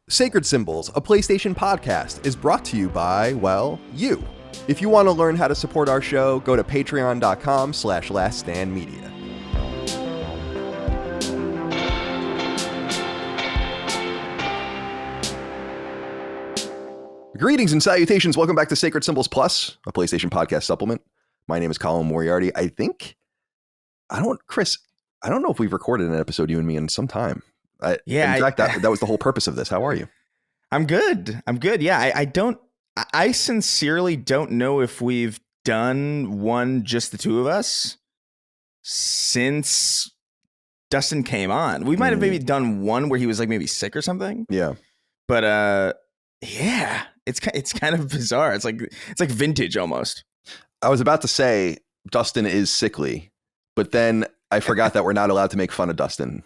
Sacred Symbols, a PlayStation podcast, is brought to you by, well, you. If you want to learn how to support our show, go to patreon.com/laststandmedia. Greetings and salutations. Welcome back to Sacred Symbols Plus, a PlayStation podcast supplement. My name is Colin Moriarty. Chris, I don't know if we've recorded an episode, you and me, in some time. In fact, that was the whole purpose of this. How are you? I'm good. Yeah, I sincerely don't know if we've done one, just the two of us, since Dustin came on. We might have maybe done one where he was like maybe sick or something. Yeah. But yeah, it's kind of bizarre. It's like vintage almost. I was about to say Dustin is sickly, but then I forgot that we're not allowed to make fun of Dustin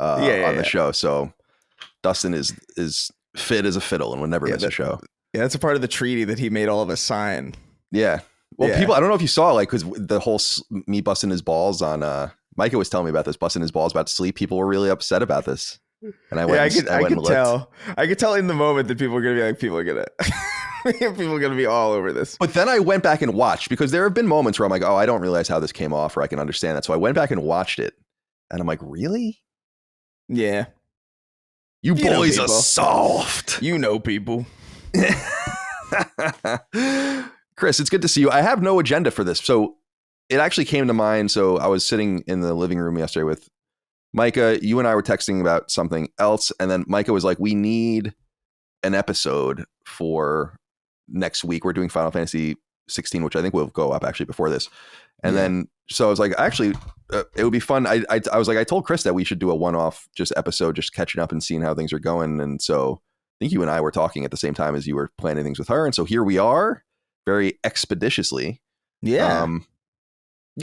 on the show. So Dustin is fit as a fiddle and would never miss a show. Yeah, that's a part of the treaty that he made all of us sign. Yeah. Well, people, I don't know if you saw, like, because the whole me busting his balls on, Micah was telling me about this, busting his balls about to sleep. People were really upset about this. And I could tell. I could tell in the moment that people are going to be like, people are going to be all over this. But then I went back and watched, because there have been moments where I'm like, oh, I don't realize how this came off, or I can understand that. So I went back and watched it and I'm like, really? Yeah. You boys are soft. You know people. Chris, it's good to see you. I have no agenda for this. So it actually came to mind. So I was sitting in the living room yesterday with Micah. You and I were texting about something else. And then Micah was like, we need an episode for next week. We're doing Final Fantasy 16, which I think will go up actually before this. And then, so I was like, actually, it would be fun. I was like, I told Chris that we should do a one-off just episode, just catching up and seeing how things are going. And so I think you and I were talking at the same time as you were planning things with her. And so here we are, very expeditiously. Yeah.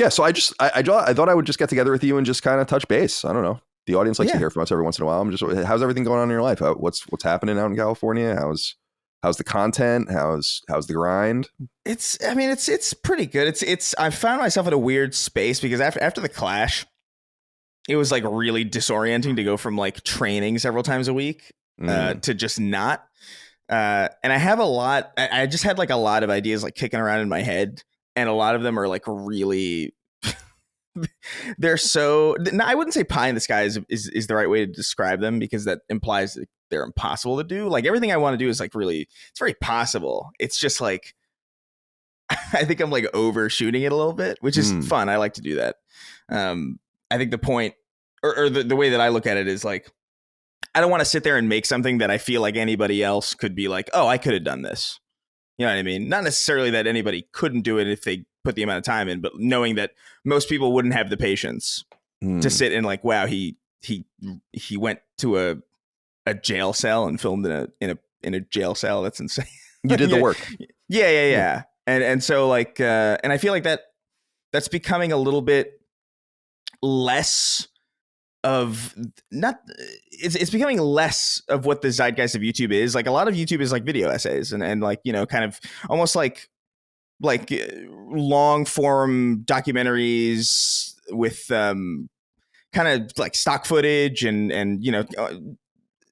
So I thought I would just get together with you and just kind of touch base. I don't know. The audience likes to hear from us every once in a while. How's everything going on in your life? What's happening out in California? How's the content? How's the grind? It's pretty good. I found myself in a weird space because after the Clash, it was like really disorienting to go from like training several times a week to just not. And I have I just had like a lot of ideas like kicking around in my head, and a lot of them are like really they're so, I wouldn't say pie in the sky is the right way to describe them, because that implies that they're impossible to do. Like everything I want to do is like really, it's very possible. It's just like, I think I'm like overshooting it a little bit, which is fun. I like to do that. I think the point or the way that I look at it is like, I don't want to sit there and make something that I feel like anybody else could be like, oh, I could have done this. You know what I mean? Not necessarily that anybody couldn't do it if they put the amount of time in, but knowing that most people wouldn't have the patience to sit and like, wow, he went to a jail cell and filmed in a jail cell. That's insane. You did the work. Yeah. And so like, and I feel like that's becoming a little bit less of it's becoming less of what the zeitgeist of YouTube is. Like a lot of YouTube is like video essays and like, you know, kind of almost like long form documentaries with kind of like stock footage and you know,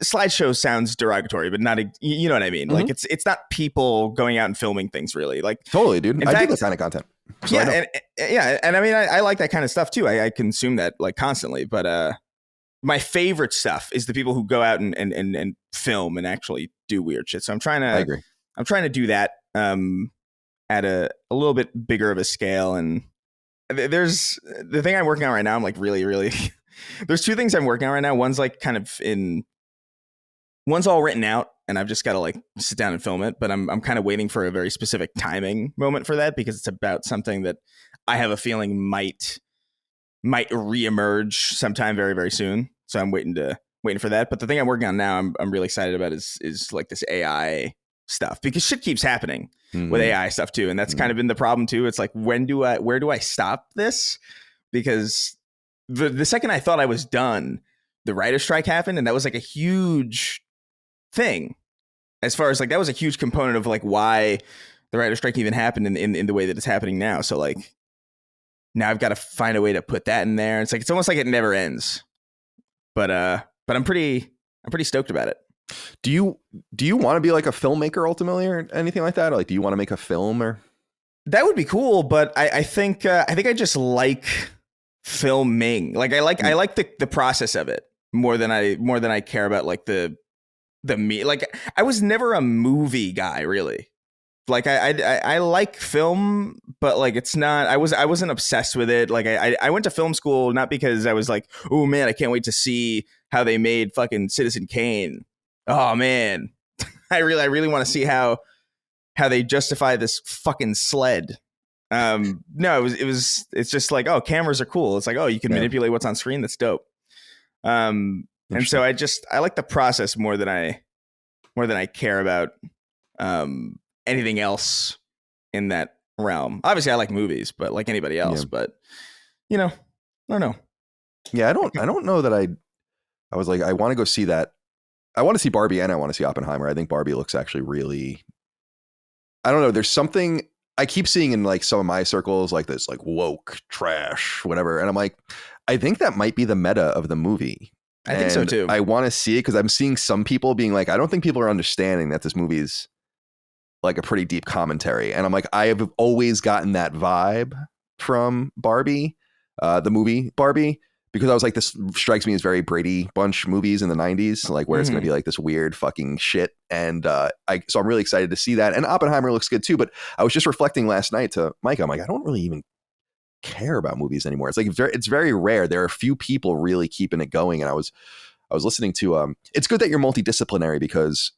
slideshow sounds derogatory, but not, you know what I mean? Like it's not people going out and filming things really. Like totally, dude. I do that kind of content. So and I mean, I like that kind of stuff too. I consume that like constantly, but my favorite stuff is the people who go out and film and actually do weird shit. So I'm trying to do that at a little bit bigger of a scale. And there's the thing I'm working on right now. I'm like really there's two things I'm working on right now. One's like one's all written out and I've just got to like sit down and film it, but I'm kind of waiting for a very specific timing moment for that, because it's about something that I have a feeling might reemerge sometime very, very soon. So I'm waiting for that. But the thing I'm working on now, I'm really excited about is like this AI stuff, because shit keeps happening with AI stuff too. And that's kind of been the problem too. It's like, where do I stop this? Because the second I thought I was done, the writer's strike happened. And that was like a huge thing, as far as like, that was a huge component of like why the writer's strike even happened in the way that it's happening now. So like, now I've got to find a way to put that in there. It's like, it's almost like it never ends, but I'm pretty stoked about it. Do you want to be like a filmmaker ultimately or anything like that? Or like, do you want to make a film or? That would be cool, but I think I just like filming. Like I like the process of it more than I care about like the me. Like I was never a movie guy really. Like I like film, but like it's not. I wasn't obsessed with it. Like I went to film school not because I was like, oh man, I can't wait to see how they made fucking Citizen Kane. Oh man, I really want to see how they justify this fucking sled. No, it's just like, oh, cameras are cool. It's like, oh, you can manipulate what's on screen. That's dope. And so I like the process more than I care about anything else in that realm. Obviously, I like movies, but like anybody else. But I don't know. Yeah, I don't know that I was like, I want to go see that. I want to see Barbie and I want to see Oppenheimer. I think Barbie looks actually really, I don't know. There's something I keep seeing in like some of my circles, like this, like woke trash, whatever. And I'm like, I think that might be the meta of the movie. I think so too. I want to see it because I'm seeing some people being like, I don't think people are understanding that this movie is like a pretty deep commentary. And I'm like, I have always gotten that vibe from Barbie, the movie Barbie, because I was like, this strikes me as very Brady Bunch movies in the 90s, like where it's going to be like this weird fucking shit. And so I'm really excited to see that. And Oppenheimer looks good too. But I was just reflecting last night to Mike. I'm like, I don't really even care about movies anymore. It's like it's very rare. There are a few people really keeping it going. And I was listening to it's good that you're multidisciplinary because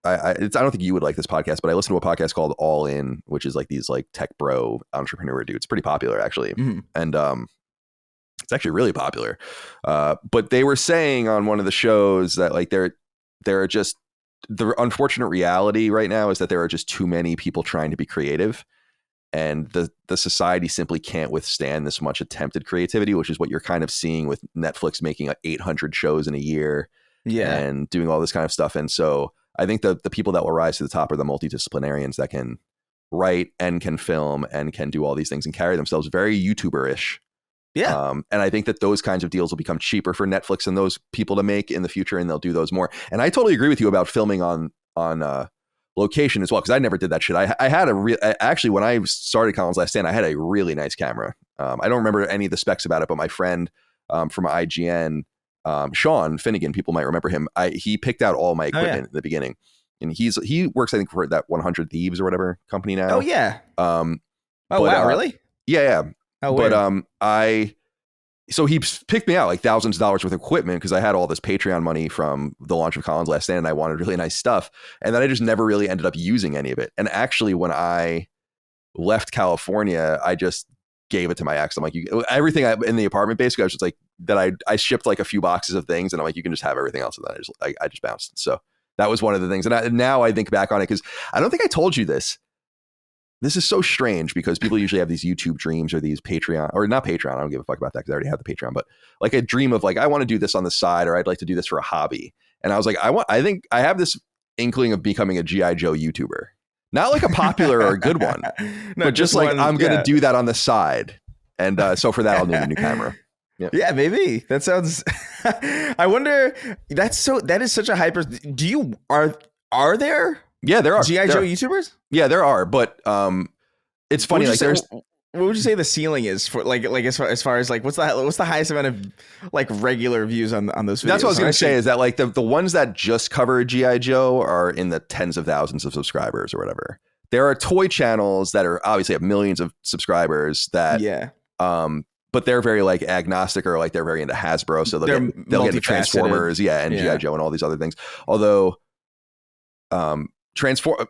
I don't think you would like this podcast, but I listen to a podcast called All In, which is like these like tech bro entrepreneur dudes. Pretty popular actually. And it's actually really popular. But they were saying on one of the shows that like there are just, the unfortunate reality right now is that there are just too many people trying to be creative. And the society simply can't withstand this much attempted creativity, which is what you're kind of seeing with Netflix making like 800 shows in a year and doing all this kind of stuff. And so I think the people that will rise to the top are the multidisciplinarians that can write and can film and can do all these things and carry themselves very YouTuber-ish. Yeah. And I think that those kinds of deals will become cheaper for Netflix and those people to make in the future, and they'll do those more. And I totally agree with you about filming on location as well, because I never did that shit. I had actually, when I started Colin's Last Stand, I had a really nice camera. I don't remember any of the specs about it, but my friend from IGN, Sean Finnegan, people might remember him. He picked out all my equipment in the beginning, and he works, I think, for that 100 Thieves or whatever company now. Oh yeah. Wow, really? Yeah. Oh, but so he picked me out like thousands of dollars worth of equipment because I had all this Patreon money from the launch of Colin's Last Stand, and I wanted really nice stuff. And then I just never really ended up using any of it. And actually, when I left California, I just gave it to my ex. I'm like, everything in the apartment, basically, I was just like, that I shipped like a few boxes of things, and I'm like, you can just have everything else. And then I just bounced. So that was one of the things. And now I think back on it because I don't think I told you this. This is so strange because people usually have these YouTube dreams or these Patreon, or not Patreon. I don't give a fuck about that because I already have the Patreon, but like a dream of like, I want to do this on the side, or I'd like to do this for a hobby. And I was like, I think I have this inkling of becoming a G.I. Joe YouTuber, not like a popular or a good one, no, but just like one, I'm going to do that on the side. And so for that, I'll need a new camera. Yeah, maybe that sounds, I wonder, that is such a hyper. Are there? Yeah, there are G.I. Joe YouTubers. Yeah, there are, but it's funny. Like, there's. What would you say the ceiling is for like as far as like what's the highest amount of like regular views on those videos? That's what I was gonna say is that like the ones that just cover G.I. Joe are in the tens of thousands of subscribers or whatever. There are toy channels that are obviously have millions of subscribers that but they're very like agnostic, or like they're very into Hasbro, so they'll get into Transformers, and G.I. Joe and all these other things. Although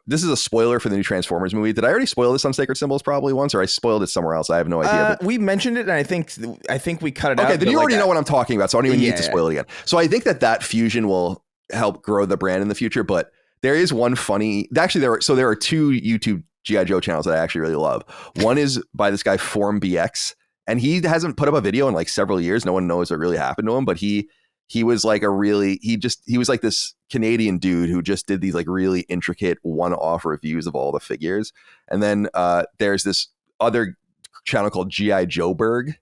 this is a spoiler for the new Transformers movie. Did I already spoil this on Sacred Symbols probably once, or I spoiled it somewhere else? I have no idea. But we mentioned it, and I think we cut it out. Okay, then you already know what I'm talking about, so I don't even need to spoil it again. So I think that fusion will help grow the brand in the future. But there is one funny. Actually, there are two YouTube G.I. Joe channels that I actually really love. One is by this guy Form BX, and he hasn't put up a video in like several years. No one knows what really happened to him, but he was like he was like this Canadian dude who just did these like really intricate one-off reviews of all the figures. And then there's this other channel called G.I. Joeberg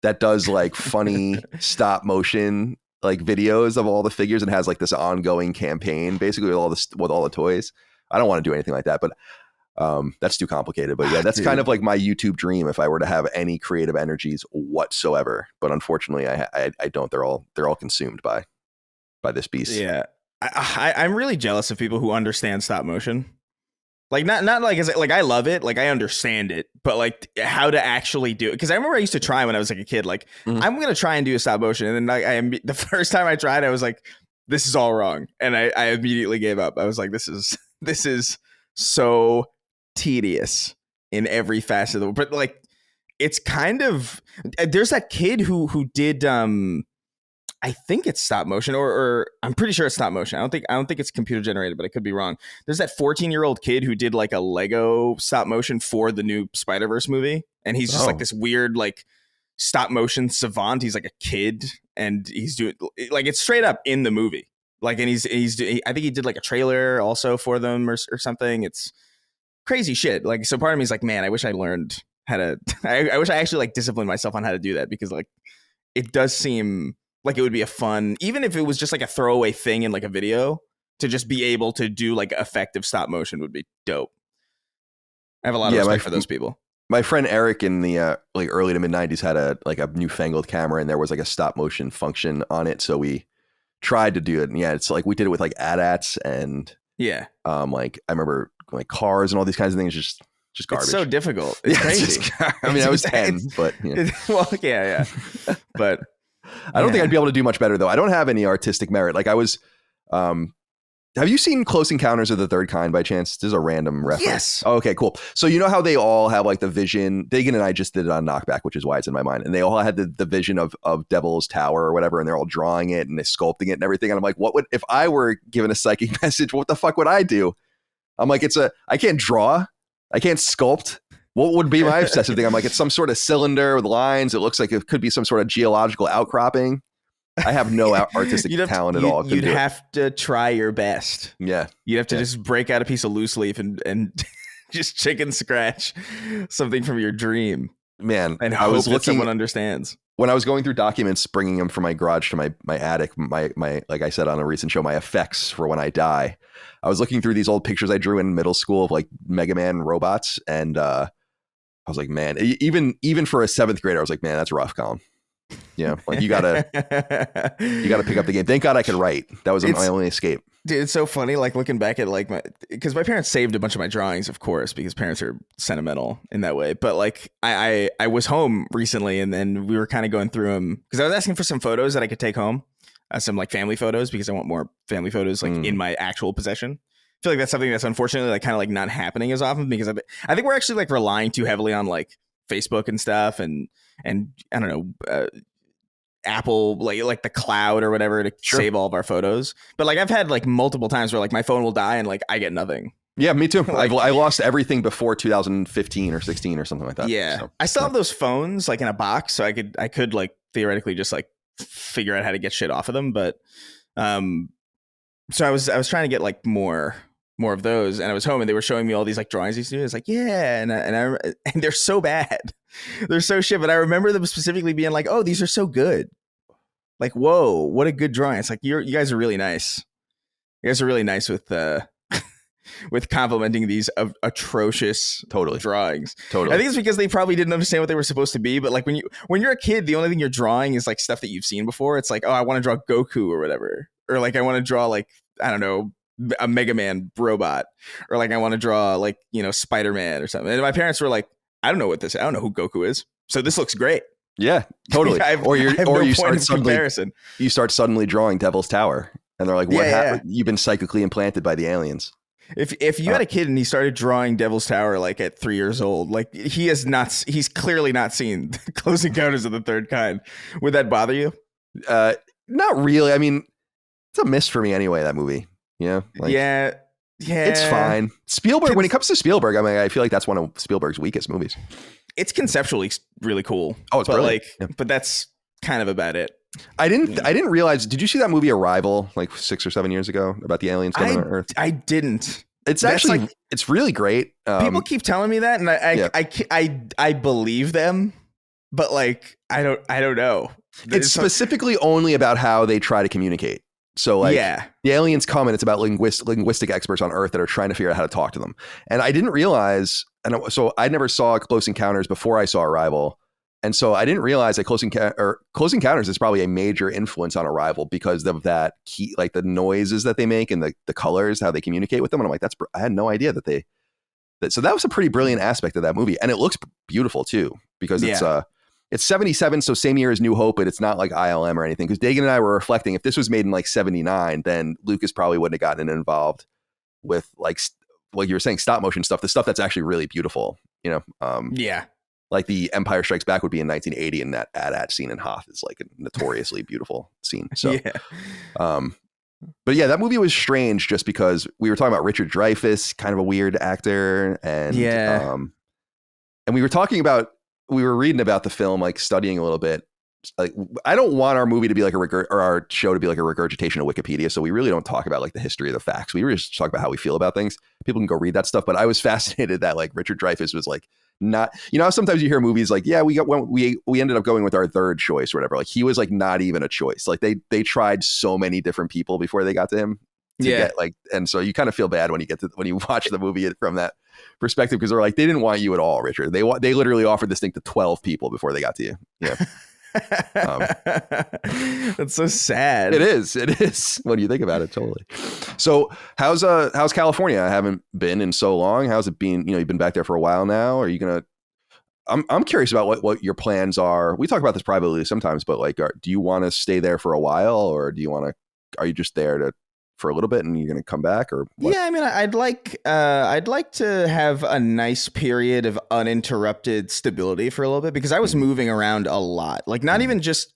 that does like funny stop motion like videos of all the figures and has like this ongoing campaign basically with all the toys. I don't want to do anything like that, but that's too complicated. But yeah, that's kind of like my YouTube dream if I were to have any creative energies whatsoever. But unfortunately, I don't. They're all consumed by this beast. Yeah, I'm really jealous of people who understand stop motion. Like not like as like I love it, like I understand it, but like how to actually do it. Because I remember I used to try when I was like a kid, like I'm gonna try and do a stop motion, and then the first time I tried, I was like, this is all wrong, and I immediately gave up. I was like, this is so tedious in every facet of the world. But like it's kind of, there's that kid who did I think it's stop motion, or I'm pretty sure it's stop motion. I don't think it's computer generated, but I could be wrong. There's that 14-year-old kid who did like a Lego stop motion for the new Spider-Verse movie, and he's just like this weird like stop motion savant. He's like a kid, and he's doing like it's straight up in the movie. Like, and I think he did like a trailer also for them or something. It's crazy shit. Like, so part of me is like, man, I wish I learned how to. I wish I actually like disciplined myself on how to do that, because like it does seem like it would be a fun, even if it was just like a throwaway thing in like a video, to just be able to do like effective stop motion would be dope. I have a lot of respect for those people. My friend Eric in the like early to mid 90s had a newfangled camera, and there was like a stop motion function on it. So we tried to do it. And yeah, it's like we did it with like AT-ATs and like I remember like cars and all these kinds of things, just garbage. It's so difficult. It's crazy. I mean, I was 10, but well, yeah. But I don't think I'd be able to do much better though. I don't have any artistic merit. Like I was, have you seen Close Encounters of the Third Kind by chance? This is a random reference. Yes. Oh, okay, cool. So you know how they all have like the vision. Dagan and I just did it on Knockback, which is why it's in my mind. And they all had the vision of Devil's Tower or whatever, and they're all drawing it and they're sculpting it and everything. And I'm like, what would, if I were given a psychic message, what the fuck would I do? I'm like, I can't draw. I can't sculpt. What would be my obsessive thing? I'm like, it's some sort of cylinder with lines. It looks like it could be some sort of geological outcropping. I have no artistic talent at all. You'd have to try your best. Yeah. You'd have to just break out a piece of loose leaf and just chicken scratch something from your dream. Man, and I was looking, someone understands. When I was going through documents, bringing them from my garage to my attic, my like I said on a recent show, my effects for when I die, I was looking through these old pictures I drew in middle school of like Mega Man robots. And I was like, man, even for a 7th grader, I was like, man, that's rough, Colin. Yeah, like you gotta pick up the game. Thank God I could write. That was my only escape. Dude, it's so funny, like looking back at like because my parents saved a bunch of my drawings, of course, because parents are sentimental in that way. But like I was home recently, and then we were kind of going through them because I was asking for some photos that I could take home, some like family photos, because I want more family photos like in my actual possession. I feel like that's something that's unfortunately like kind of like not happening as often, because I think we're actually like relying too heavily on like Facebook and stuff, and I don't know, Apple like the cloud or whatever to save all of our photos. But like I've had like multiple times where like my phone will die and like I get nothing. Yeah, me too. Like, I lost everything before 2015 or 16 or something like that. Yeah, so, I still have those phones like in a box, so I could like theoretically just like figure out how to get shit off of them. But so I was trying to get like more of those, and I was home and they were showing me all these like drawings they used to do. It's like, yeah, and they're so bad. They're so shit. But I remember them specifically being like, oh, these are so good. Like, whoa, what a good drawing. It's like, you guys are really nice. You guys are really nice with with complimenting these atrocious drawings. Totally. I think it's because they probably didn't understand what they were supposed to be. But like when you're a kid, the only thing you're drawing is like stuff that you've seen before. It's like, oh, I want to draw Goku or whatever. Or like I want to draw like, I don't know, a Mega Man robot. Or like I want to draw like, you know, Spider-Man or something. And my parents were like, I don't know who Goku is. So this looks great. Yeah, totally. You start suddenly drawing Devil's Tower, and they're like, "What happened? You've been psychically implanted by the aliens." If you had a kid and he started drawing Devil's Tower like at 3 years old, like he's clearly not seen Close Encounters of the Third Kind. Would that bother you? Not really. I mean, it's a miss for me anyway. That movie. Yeah. Like, yeah. It's fine. Spielberg. When it comes to Spielberg, I mean, I feel like that's one of Spielberg's weakest movies. It's conceptually really cool. Oh, it's brilliant. But that's kind of about it. I didn't realize. Did you see that movie Arrival like 6 or 7n years ago about the aliens coming to Earth? I didn't. It's actually like, it's really great. People keep telling me that, and I believe them, but like I don't know. It's specifically only about how they try to communicate. So like the aliens come and it's about linguistic experts on Earth that are trying to figure out how to talk to them. And I didn't realize, and so I never saw Close Encounters before I saw Arrival. And so I didn't realize that Close Encounters is probably a major influence on Arrival because of that key, like the noises that they make and the colors, how they communicate with them. And I'm like, I had no idea so that was a pretty brilliant aspect of that movie. And it looks beautiful too, because it's 77, so same year as New Hope, but it's not like ILM or anything. Because Dagan and I were reflecting, if this was made in like 79, then Lucas probably wouldn't have gotten involved with like you were saying, stop motion stuff, the stuff that's actually really beautiful, like the Empire Strikes Back would be in 1980, and that AT-AT scene in Hoth is like a notoriously beautiful scene. So, but yeah, that movie was strange just because we were talking about Richard Dreyfuss, kind of a weird actor, and and we were reading about the film, like studying a little bit. Like, I don't want our movie to be like or our show to be like a regurgitation of Wikipedia. So we really don't talk about like the history of the facts. We really just talk about how we feel about things. People can go read that stuff. But I was fascinated that like Richard Dreyfuss was like not, sometimes you hear movies like, we ended up going with our third choice or whatever. Like he was like not even a choice. Like they tried so many different people before they got to him. And so you kind of feel bad when you watch the movie from that perspective, because they're like, they didn't want you at all, Richard. They literally offered this thing to 12 people before they got to you. Yeah. That's so sad. It is when you think about it. Totally. So how's California? I haven't been in so long. How's it been? You've been back there for a while now. Are you gonna I'm curious about what your plans are. We talk about this privately sometimes, but like, do you want to stay there for a while, or are you just there for a little bit and you're going to come back, or what? Yeah, I mean, I'd like to have a nice period of uninterrupted stability for a little bit, because I was moving around a lot, like not even just,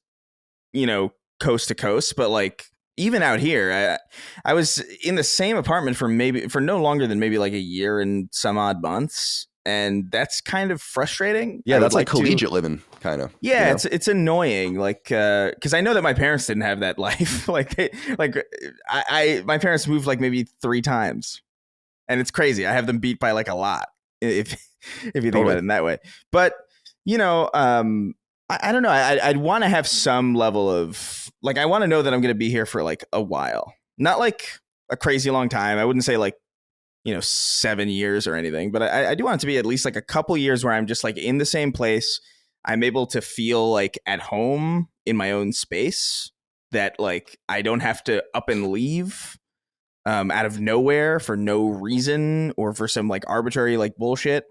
coast to coast, but like even out here, I was in the same apartment for no longer than maybe like a year and some odd months. And that's kind of frustrating. Yeah, that's like collegiate living, kind of. Yeah, it's annoying. Like, because I know that my parents didn't have that life. My parents moved like maybe 3 times, and it's crazy. I have them beat by like a lot, if you think about it in that way. But I don't know. I'd want to have some level of like, I want to know that I'm going to be here for like a while, not like a crazy long time. I wouldn't say like 7 years or anything, but I do want it to be at least like a couple years where I'm just like in the same place. I'm able to feel like at home in my own space, that like I don't have to up and leave out of nowhere for no reason or for some like arbitrary like bullshit.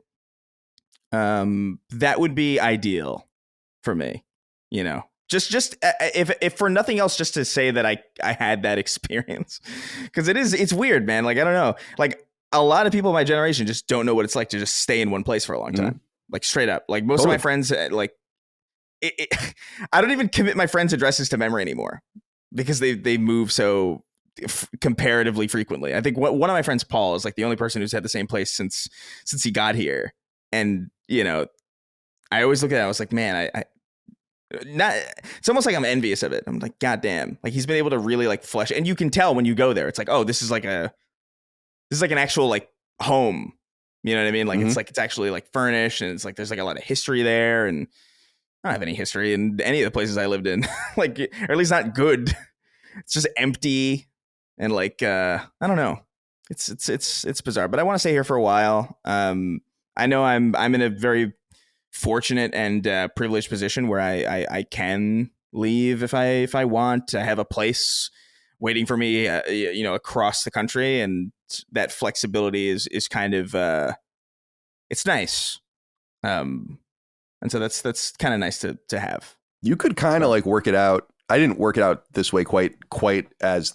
That would be ideal for me, just if for nothing else, just to say that I had that experience, because it's weird, man. Like, I don't know, like a lot of people in my generation just don't know what it's like to just stay in one place for a long time. Like straight up, like most of my friends, like I don't even commit my friends' addresses to memory anymore, because they move so comparatively frequently. I think one of my friends, Paul, is like the only person who's had the same place since he got here. And, I always look at it, I was like, man, it's almost like I'm envious of it. I'm like, God damn, like he's been able to really like flesh, and you can tell when you go there, it's like, oh, this is like an actual like home. You know what I mean? Like, it's like, it's actually like furnished, and it's like, there's like a lot of history there, and I don't have any history in any of the places I lived in, like, or at least not good. It's just empty. And like, I don't know. It's bizarre, but I want to stay here for a while. I know I'm in a very fortunate and privileged position where I can leave if I want. I have a place waiting for me, across the country, and that flexibility is kind of it's nice. And so that's kind of nice to have. You could kind of like work it out. I didn't work it out this way quite as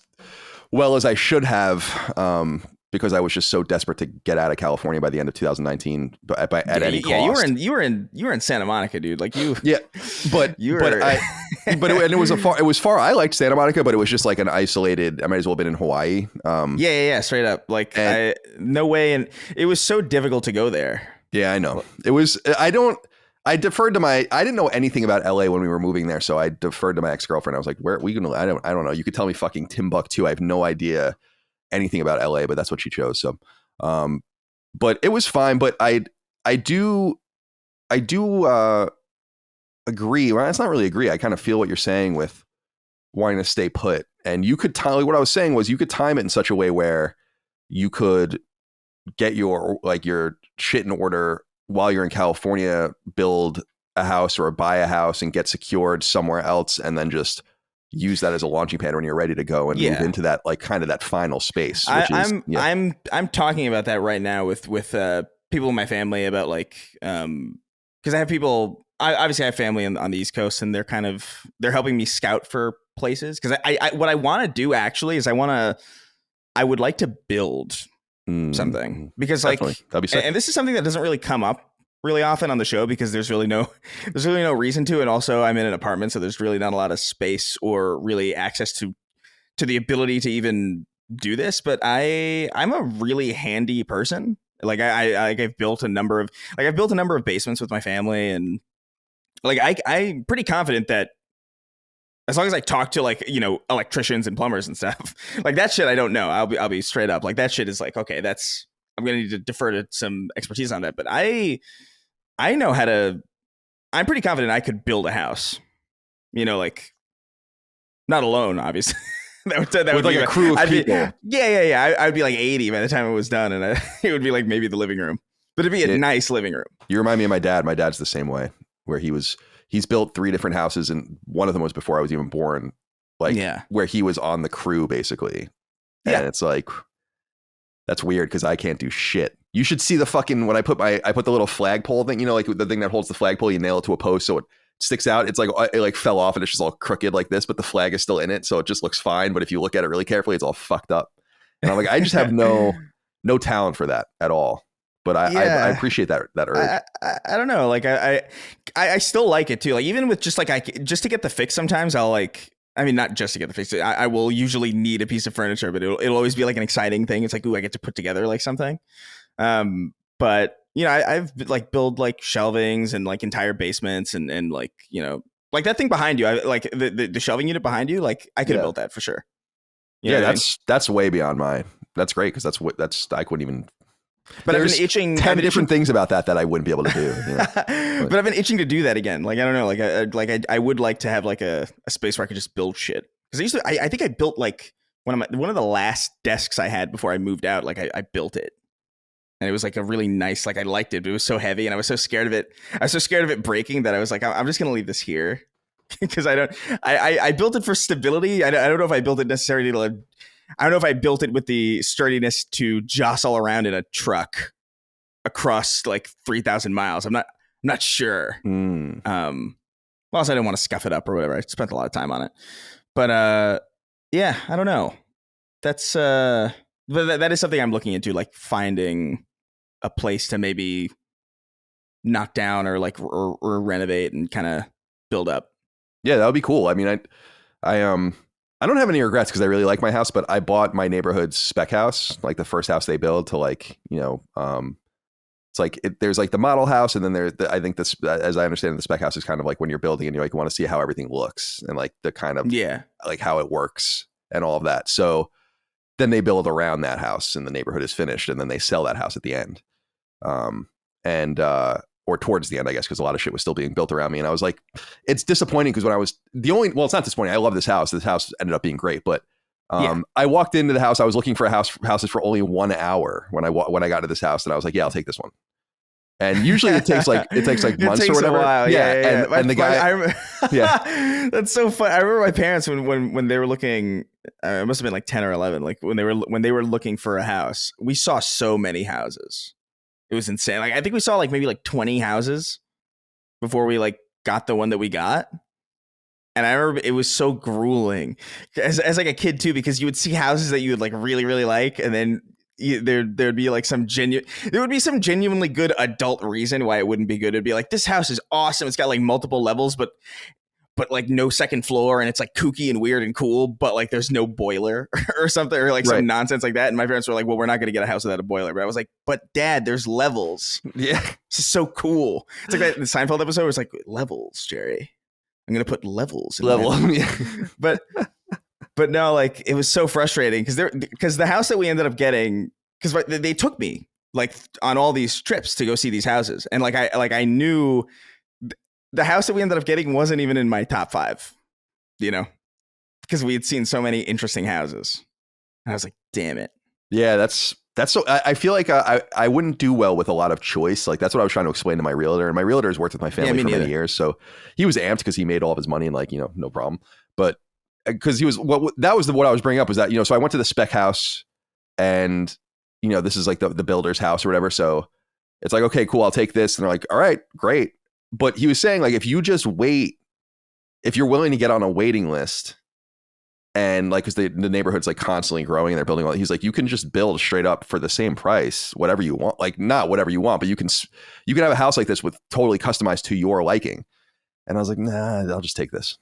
well as I should have, because I was just so desperate to get out of California by the end of 2019. But at any cost. Yeah, you were in Santa Monica, dude. Like you. Yeah, but it was far. I liked Santa Monica, but it was just like an isolated. I might as well have been in Hawaii. Yeah, straight up. Like, no way, and it was so difficult to go there. Yeah, I know. It was. I deferred to I didn't know anything about LA when we were moving there. So I deferred to my ex-girlfriend. I was like, where are we going to, I don't know. You could tell me fucking Timbuktu. I have no idea anything about LA, but that's what she chose. So, but it was fine. But I do agree. Well, it's not really agree. I kind of feel what you're saying with wanting to stay put. And you could time, what I was saying was you could time it in such a way where you could get your shit in order while you're in California, build a house or buy a house and get secured somewhere else, and then just use that as a launching pad when you're ready to go and move into that, like, kind of that final space. I'm talking about that right now with people in my family about, like, because I have people. Obviously I have family on the East Coast, and they're helping me scout for places, because I what I want to do actually is I would like to build something, because definitely. Like, that'd be sick. And this is something that doesn't really come up really often on the show, because there's really no reason to. And also I'm in an apartment, so there's really not a lot of space or really access to the ability to even do this. But I'm a really handy person. Like I've built a number of basements with my family, and like I'm pretty confident that as long as I talk to, like, you know, electricians and plumbers and stuff, like that shit I don't know. I'll be straight up. Like that shit is like, okay, I'm gonna need to defer to some expertise on that. But I know how to. I'm pretty confident I could build a house. You know, like, not alone, obviously. that would like be a crew of people. I'd be like 80 by the time it was done, and it would be like maybe the living room, but it'd be a nice living room. You remind me of my dad. My dad's the same way, where he's built 3 different houses, and one of them was before I was even born. Like, where he was on the crew basically. And it's like, that's weird, because I can't do shit. You should see the fucking, when I put the little flagpole thing, you know, like the thing that holds the flagpole, you nail it to a post so it sticks out. It's like, it like fell off and it's just all crooked like this, but the flag is still in it, so it just looks fine. But if you look at it really carefully, it's all fucked up. And I'm like, I just have no talent for that at all. But I appreciate that urge. I don't know. Like I still like it too. Like, even with just to get the fix, sometimes I'll like, I mean, not just to get the fix. I will usually need a piece of furniture, but it'll always be like an exciting thing. It's like, ooh, I get to put together like something. But you know, I've like built like shelvings and like entire basements and like, you know, like that thing behind you. I like the shelving unit behind you. Like I could have built that for sure. That's way beyond mine. That's great, because I couldn't even. But there's I've been itching 10 different things about that I wouldn't be able to do. You know? But I've been itching to do that again. Like, I don't know. Like I would like to have like a space where I could just build shit. Because I think I built like one of the last desks I had before I moved out. Like I built it, and it was like a really nice. Like I liked it, but it was so heavy, and I was so scared of it. I was so scared of it breaking that I was like, I'm just gonna leave this here, because I built it for stability. I don't know if I built it necessarily to. I don't know if I built it with the sturdiness to jostle around in a truck across like 3,000 miles. I'm not sure. Also, I didn't want to scuff it up or whatever. I spent a lot of time on it, but yeah, I don't know. That's but that is something I'm looking into, like finding a place to maybe knock down or like or renovate and kind of build up. Yeah, that would be cool. I mean, I don't have any regrets, because I really like my house, but I bought my neighborhood's spec house, like the first house they build, to like, you know, it's like there's like the model house, and then I think this, as I understand it, the spec house is kind of like when you're building and you like want to see how everything looks and like the kind of like how it works and all of that. So then they build around that house and the neighborhood is finished, and then they sell that house at the end. Or towards the end, I guess, because a lot of shit was still being built around me. And I was like, it's disappointing, because when I was it's not disappointing. I love this house. This house ended up being great. But I walked into the house. I was looking for houses for only 1 hour when I got to this house. And I was like, yeah, I'll take this one. And usually it takes like months or whatever. A while. Yeah. And the guy, that's so fun. I remember my parents when they were looking, it must've been like 10 or 11. Like when they were looking for a house, we saw so many houses. It was insane. Like I think we saw like maybe like 20 houses before we like got the one that we got. And I remember it was so grueling as like a kid too, because you would see houses that you would like really, really like. And then there'd be like there would be some genuinely good adult reason why it wouldn't be good. It'd be like, this house is awesome. It's got like multiple levels, but like no second floor, and it's like kooky and weird and cool, but like there's no boiler or something, or like some nonsense like that. And my parents were like, well, we're not going to get a house without a boiler. But I was like, but Dad, there's levels. Yeah. This is so cool. It's like that the Seinfeld episode where it's like, levels, Jerry. I'm going to put levels in but no, like it was so frustrating because the house that we ended up getting, because they took me like on all these trips to go see these houses. And like I knew the house that we ended up getting wasn't even in my top 5, you know, because we had seen so many interesting houses. And I was like, damn it. Yeah, that's so. I feel like I wouldn't do well with a lot of choice. Like that's what I was trying to explain to my realtor, and my realtor has worked with my family for many years, so he was amped because he made all of his money and like no problem. But because he was what I was bringing up was that so I went to the spec house, and this is like the builder's house or whatever. So it's like, okay, cool, I'll take this, and they're like, all right, great. But he was saying like if you just wait, if you're willing to get on a waiting list. And like, because the neighborhood's like constantly growing and they're building all, he's like, you can just build straight up for the same price, whatever you want, like not whatever you want, but you can have a house like this with totally customized to your liking. And I was like, nah, I'll just take this.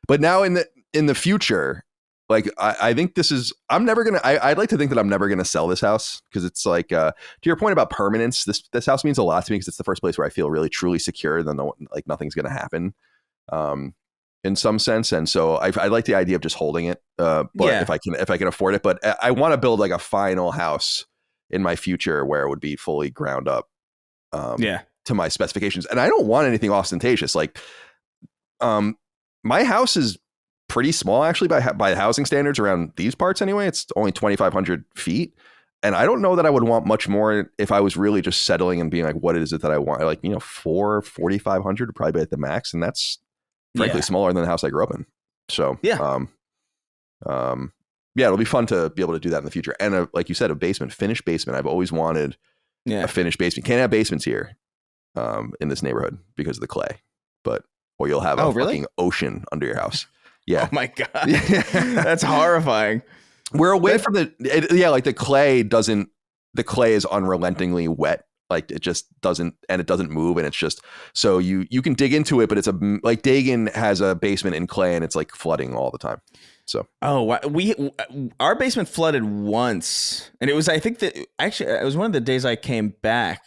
But now in the future, like, I think this is, I'd like to think that I'm never going to sell this house because it's like, to your point about permanence, this house means a lot to me because it's the first place where I feel really truly secure. Then like nothing's going to happen. In some sense, and so I like the idea of just holding it. But if I can afford it, but I want to build like a final house in my future where it would be fully ground up, to my specifications. And I don't want anything ostentatious. Like, my house is pretty small actually by housing standards around these parts anyway. It's only 2,500 feet, and I don't know that I would want much more if I was really just settling and being like, what is it that I want? Like 4,500 would probably be at the max, and that's frankly smaller than the house I grew up in. So it'll be fun to be able to do that in the future. And like you said, a finished basement. I've always wanted a finished basement. Can't have basements here in this neighborhood because of the clay, or you'll have a fucking ocean under your house. Yeah. Oh my God. That's horrifying. We're away from like the clay is unrelentingly wet. Like it just doesn't move, and it's just so you can dig into it, but it's like Dagan has a basement in clay and it's like flooding all the time. So our basement flooded once, and it was it was one of the days I came back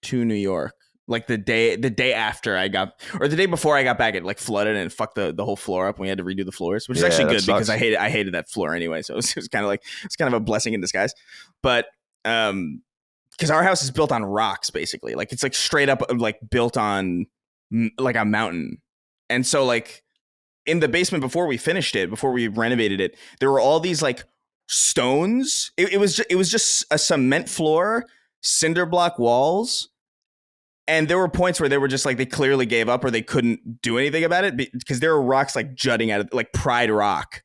to New York, like the day after I got, or the day before I got back, it like flooded and it fucked the whole floor up. And we had to redo the floors, which is actually good because I hated that floor anyway. So it was kind of a blessing in disguise, but because our house is built on rocks, basically. Like it's like straight up like built on like a mountain. And so like in the basement before we renovated it, there were all these like stones. It was just a cement floor, cinder block walls. And there were points where they were just like, they clearly gave up or they couldn't do anything about it because there were rocks like jutting out of, like Pride Rock.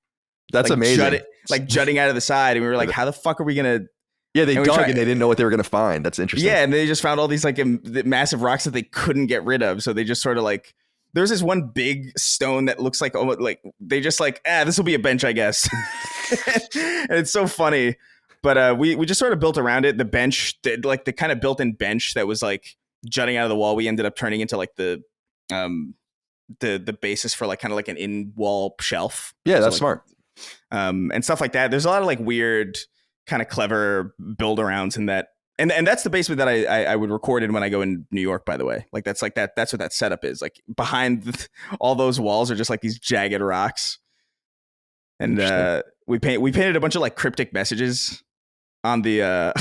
That's like amazing. Jutting out of the side. And we were like, how the fuck are we going to... Yeah, they dug and they didn't know what they were going to find. That's interesting. Yeah, and they just found all these like massive rocks that they couldn't get rid of. So they just sort of like, there's this one big stone that looks like almost like they just like, this will be a bench, I guess. And it's so funny. But we just sort of built around it. The bench, the kind of built-in bench that was like jutting out of the wall, we ended up turning into like the basis for like kind of like an in-wall shelf. Yeah, that's smart. And stuff like that. There's a lot of like weird, kind of clever build arounds in that. And that's the basement that I would record in when I go in New York, by the way. Like that's what that setup is. Like behind all those walls are just like these jagged rocks. And we painted a bunch of like cryptic messages on the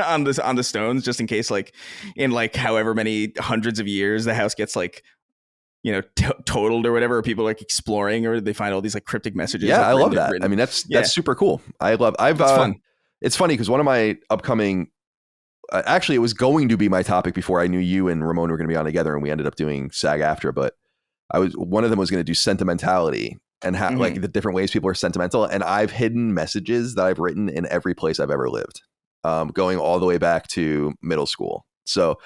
on the stones, just in case like in like however many hundreds of years the house gets like totaled or whatever, or people like exploring or they find all these like cryptic messages. Yeah, I love that. I mean, that's super cool. It's fun. It's funny because one of my upcoming, actually, it was going to be my topic before I knew you and Ramon were going to be on together, and we ended up doing SAG after. But one of them was going to do sentimentality and how like the different ways people are sentimental. And I've hidden messages that I've written in every place I've ever lived, going all the way back to middle school. So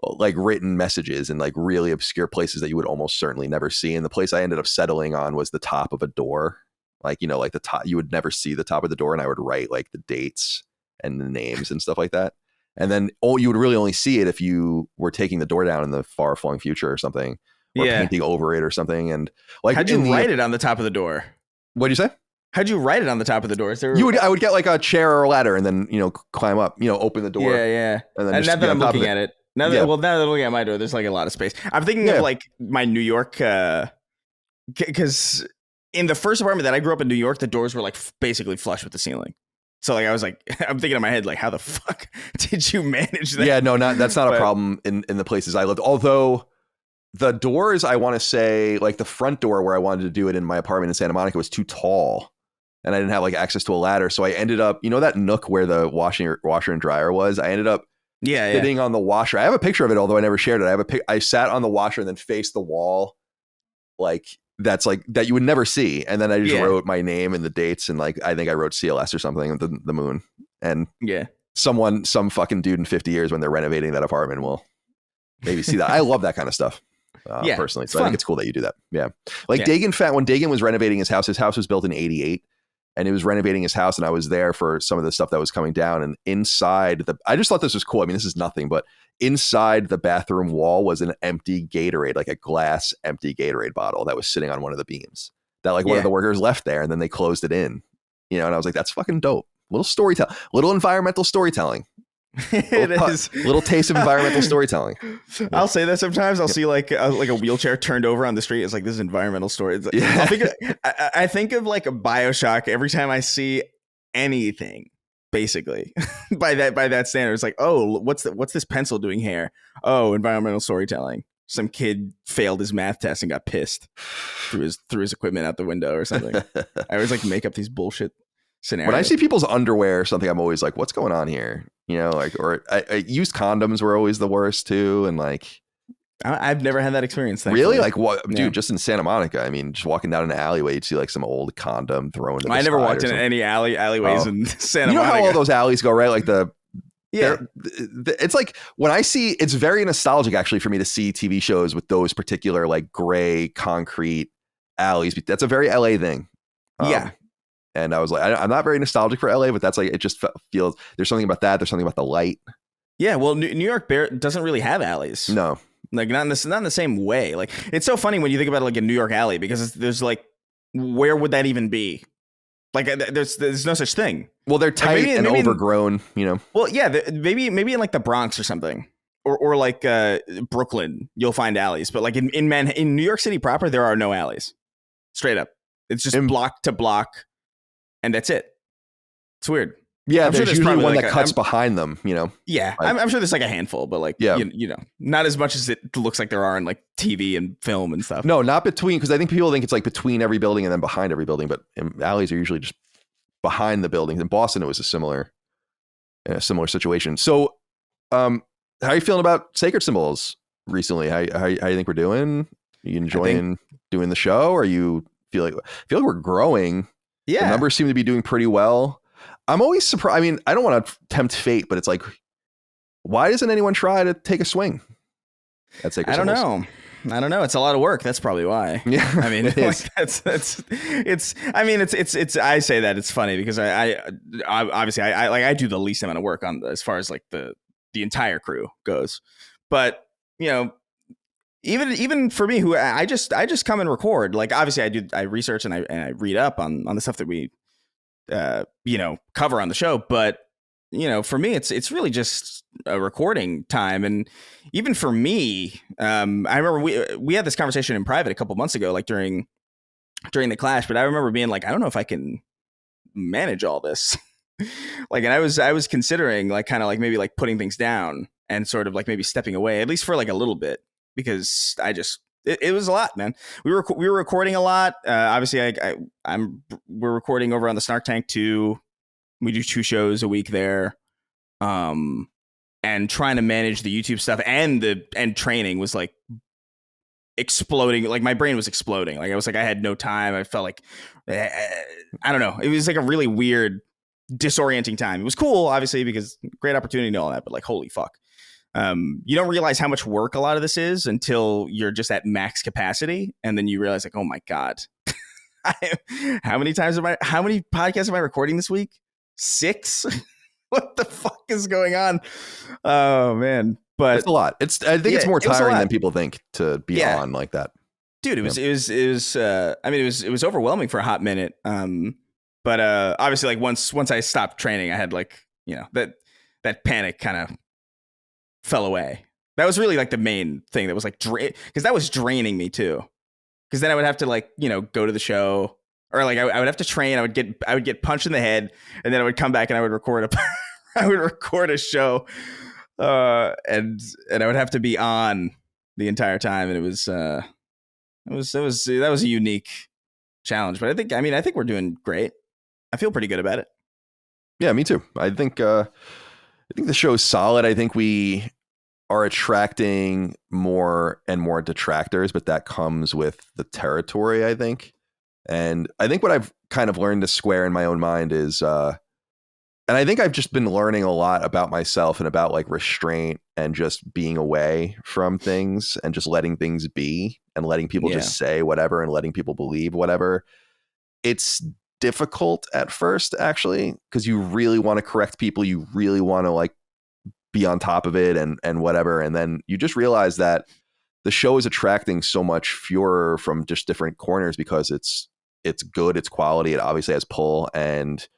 like written messages in like really obscure places that you would almost certainly never see. And the place I ended up settling on was the top of a door. Like, like the top, you would never see the top of the door, and I would write like the dates and the names and stuff like that. And then you would really only see it if you were taking the door down in the far flung future or something, or painting over it or something. And like, how'd you write it on the top of the door? What'd you say? How'd you write it on the top of the door? I would get like a chair or a ladder and then, climb up, open the door. Yeah. And then now that I'm looking at it, now that I'm looking at my door, there's like a lot of space. I'm thinking of like my New York, because in the first apartment that I grew up in New York, the doors were like basically flush with the ceiling. So like I was like, I'm thinking in my head, like, how the fuck did you manage that? Yeah, no, that's not a problem in the places I lived. Although the doors, I want to say, like the front door where I wanted to do it in my apartment in Santa Monica was too tall, and I didn't have like access to a ladder. So I ended up, that nook where the washer and dryer was. I ended up sitting on the washer. I have a picture of it, although I never shared it. I sat on the washer and then faced the wall, like that's like that you would never see. And then I just wrote my name and the dates, and like I think I wrote CLS or something, the moon. And some fucking dude in 50 years when they're renovating that apartment will maybe see that. I love that kind of stuff. Personally. So I think it's cool that you do that. Yeah. Like Dagan when Dagan was renovating his house was built in 88, and he was renovating his house, and I was there for some of the stuff that was coming down, and inside I just thought this was cool. I mean, this is nothing, but inside the bathroom wall was an empty Gatorade, like a glass empty Gatorade bottle that was sitting on one of the beams that like one of the workers left there, and then they closed it in, and I was like, that's fucking dope. Little storytelling, little environmental storytelling. Little taste of environmental storytelling. I'll say that sometimes. I'll see like a wheelchair turned over on the street. It's like, this is environmental story. Like, I think of like a BioShock every time I see anything. Basically, by that standard, it's like, oh, what's this pencil doing here? Oh, environmental storytelling. Some kid failed his math test and got pissed, threw his equipment out the window or something. I always like make up these bullshit scenarios. When I see people's underwear or something, I'm always like, what's going on here? Or used condoms were always the worst too. And like, I've never had that experience. Thankfully. Really? Like what, dude, just in Santa Monica. I mean, just walking down an alleyway, you'd see like some old condom thrown in the I never walked in any alleyways in Santa Monica. How all those alleys go, right? Like it's like when I see, it's very nostalgic actually for me to see TV shows with those particular like gray concrete alleys. That's a very LA thing. And I was like, I'm not very nostalgic for LA, but that's like, it just feels, there's something about that. There's something about the light. Yeah. Well, New York doesn't really have alleys. No. Like not in the same way. Like it's so funny when you think about it, like a New York alley, because there's like, where would that even be? Like there's no such thing. Well, they're tight and overgrown, Well, yeah, maybe in like the Bronx or something, or like Brooklyn, you'll find alleys. But like in New York City proper, there are no alleys. Straight up, it's just block to block. And that's it. It's weird. Yeah, there's usually one that cuts behind them, Yeah, like, I'm sure there's like a handful, but like, not as much as it looks like there are in like TV and film and stuff. No, not between, because I think people think it's like between every building and then behind every building, but alleys are usually just behind the buildings. In Boston, it was a similar situation. So, how are you feeling about sacred symbols recently? How you think we're doing? Are you enjoying doing the show? Or you feel like we're growing? Yeah. The numbers seem to be doing pretty well. I'm always surprised. I mean, I don't want to tempt fate, but it's like, why doesn't anyone try to take a swing at sacred symbols? I don't know. It's a lot of work. That's probably why. Yeah. I mean, I say that it's funny because I obviously I do the least amount of work on as far as like the entire crew goes. But, even for me, who I just come and record. Like obviously I research and I read up on the stuff that we cover on the show. But for me, it's really just a recording time. And even for me, I remember we had this conversation in private a couple months ago, like during the clash. But I remember being like, I don't know if I can manage all this. Like, and I was considering like kind of like maybe like putting things down and sort of like maybe stepping away, at least for like a little bit. Because it was a lot, man. We were recording a lot. Obviously, we're recording over on the Snark Tank too. We do 2 shows a week there, and trying to manage the YouTube stuff and training was like exploding. Like my brain was exploding. Like I was like I had no time. I felt like I don't know. It was like a really weird, disorienting time. It was cool, obviously, because great opportunity and all that. But like, holy fuck. You don't realize how much work a lot of this is until you're just at max capacity. And then you realize like, oh my God, how many podcasts am I recording this week? 6? What the fuck is going on? Oh man. But it's a lot. I think it's more tiring than people think to be on like that. Dude, it was overwhelming for a hot minute. But obviously like once I stopped training, I had like, that panic kind of fell away. That was really like the main thing that was like because that was draining me too. Because then I would have to like go to the show, or like I would have to train. I would get punched in the head, and then I would come back and I would record a show, and I would have to be on the entire time, and that was a unique challenge. But I think we're doing great. I feel pretty good about it. Yeah, me too. I think the show is solid. I think we are attracting more and more detractors, but that comes with the territory, I think. And I think what I've kind of learned to square in my own mind is, and I think I've just been learning a lot about myself and about like restraint and just being away from things and just letting things be and letting people just say whatever and letting people believe whatever. It's difficult at first, actually, because you really want to correct people. You really want to like be on top of it and whatever. And then you just realize that the show is attracting so much furor from just different corners because it's good, it's quality, it obviously has pull, and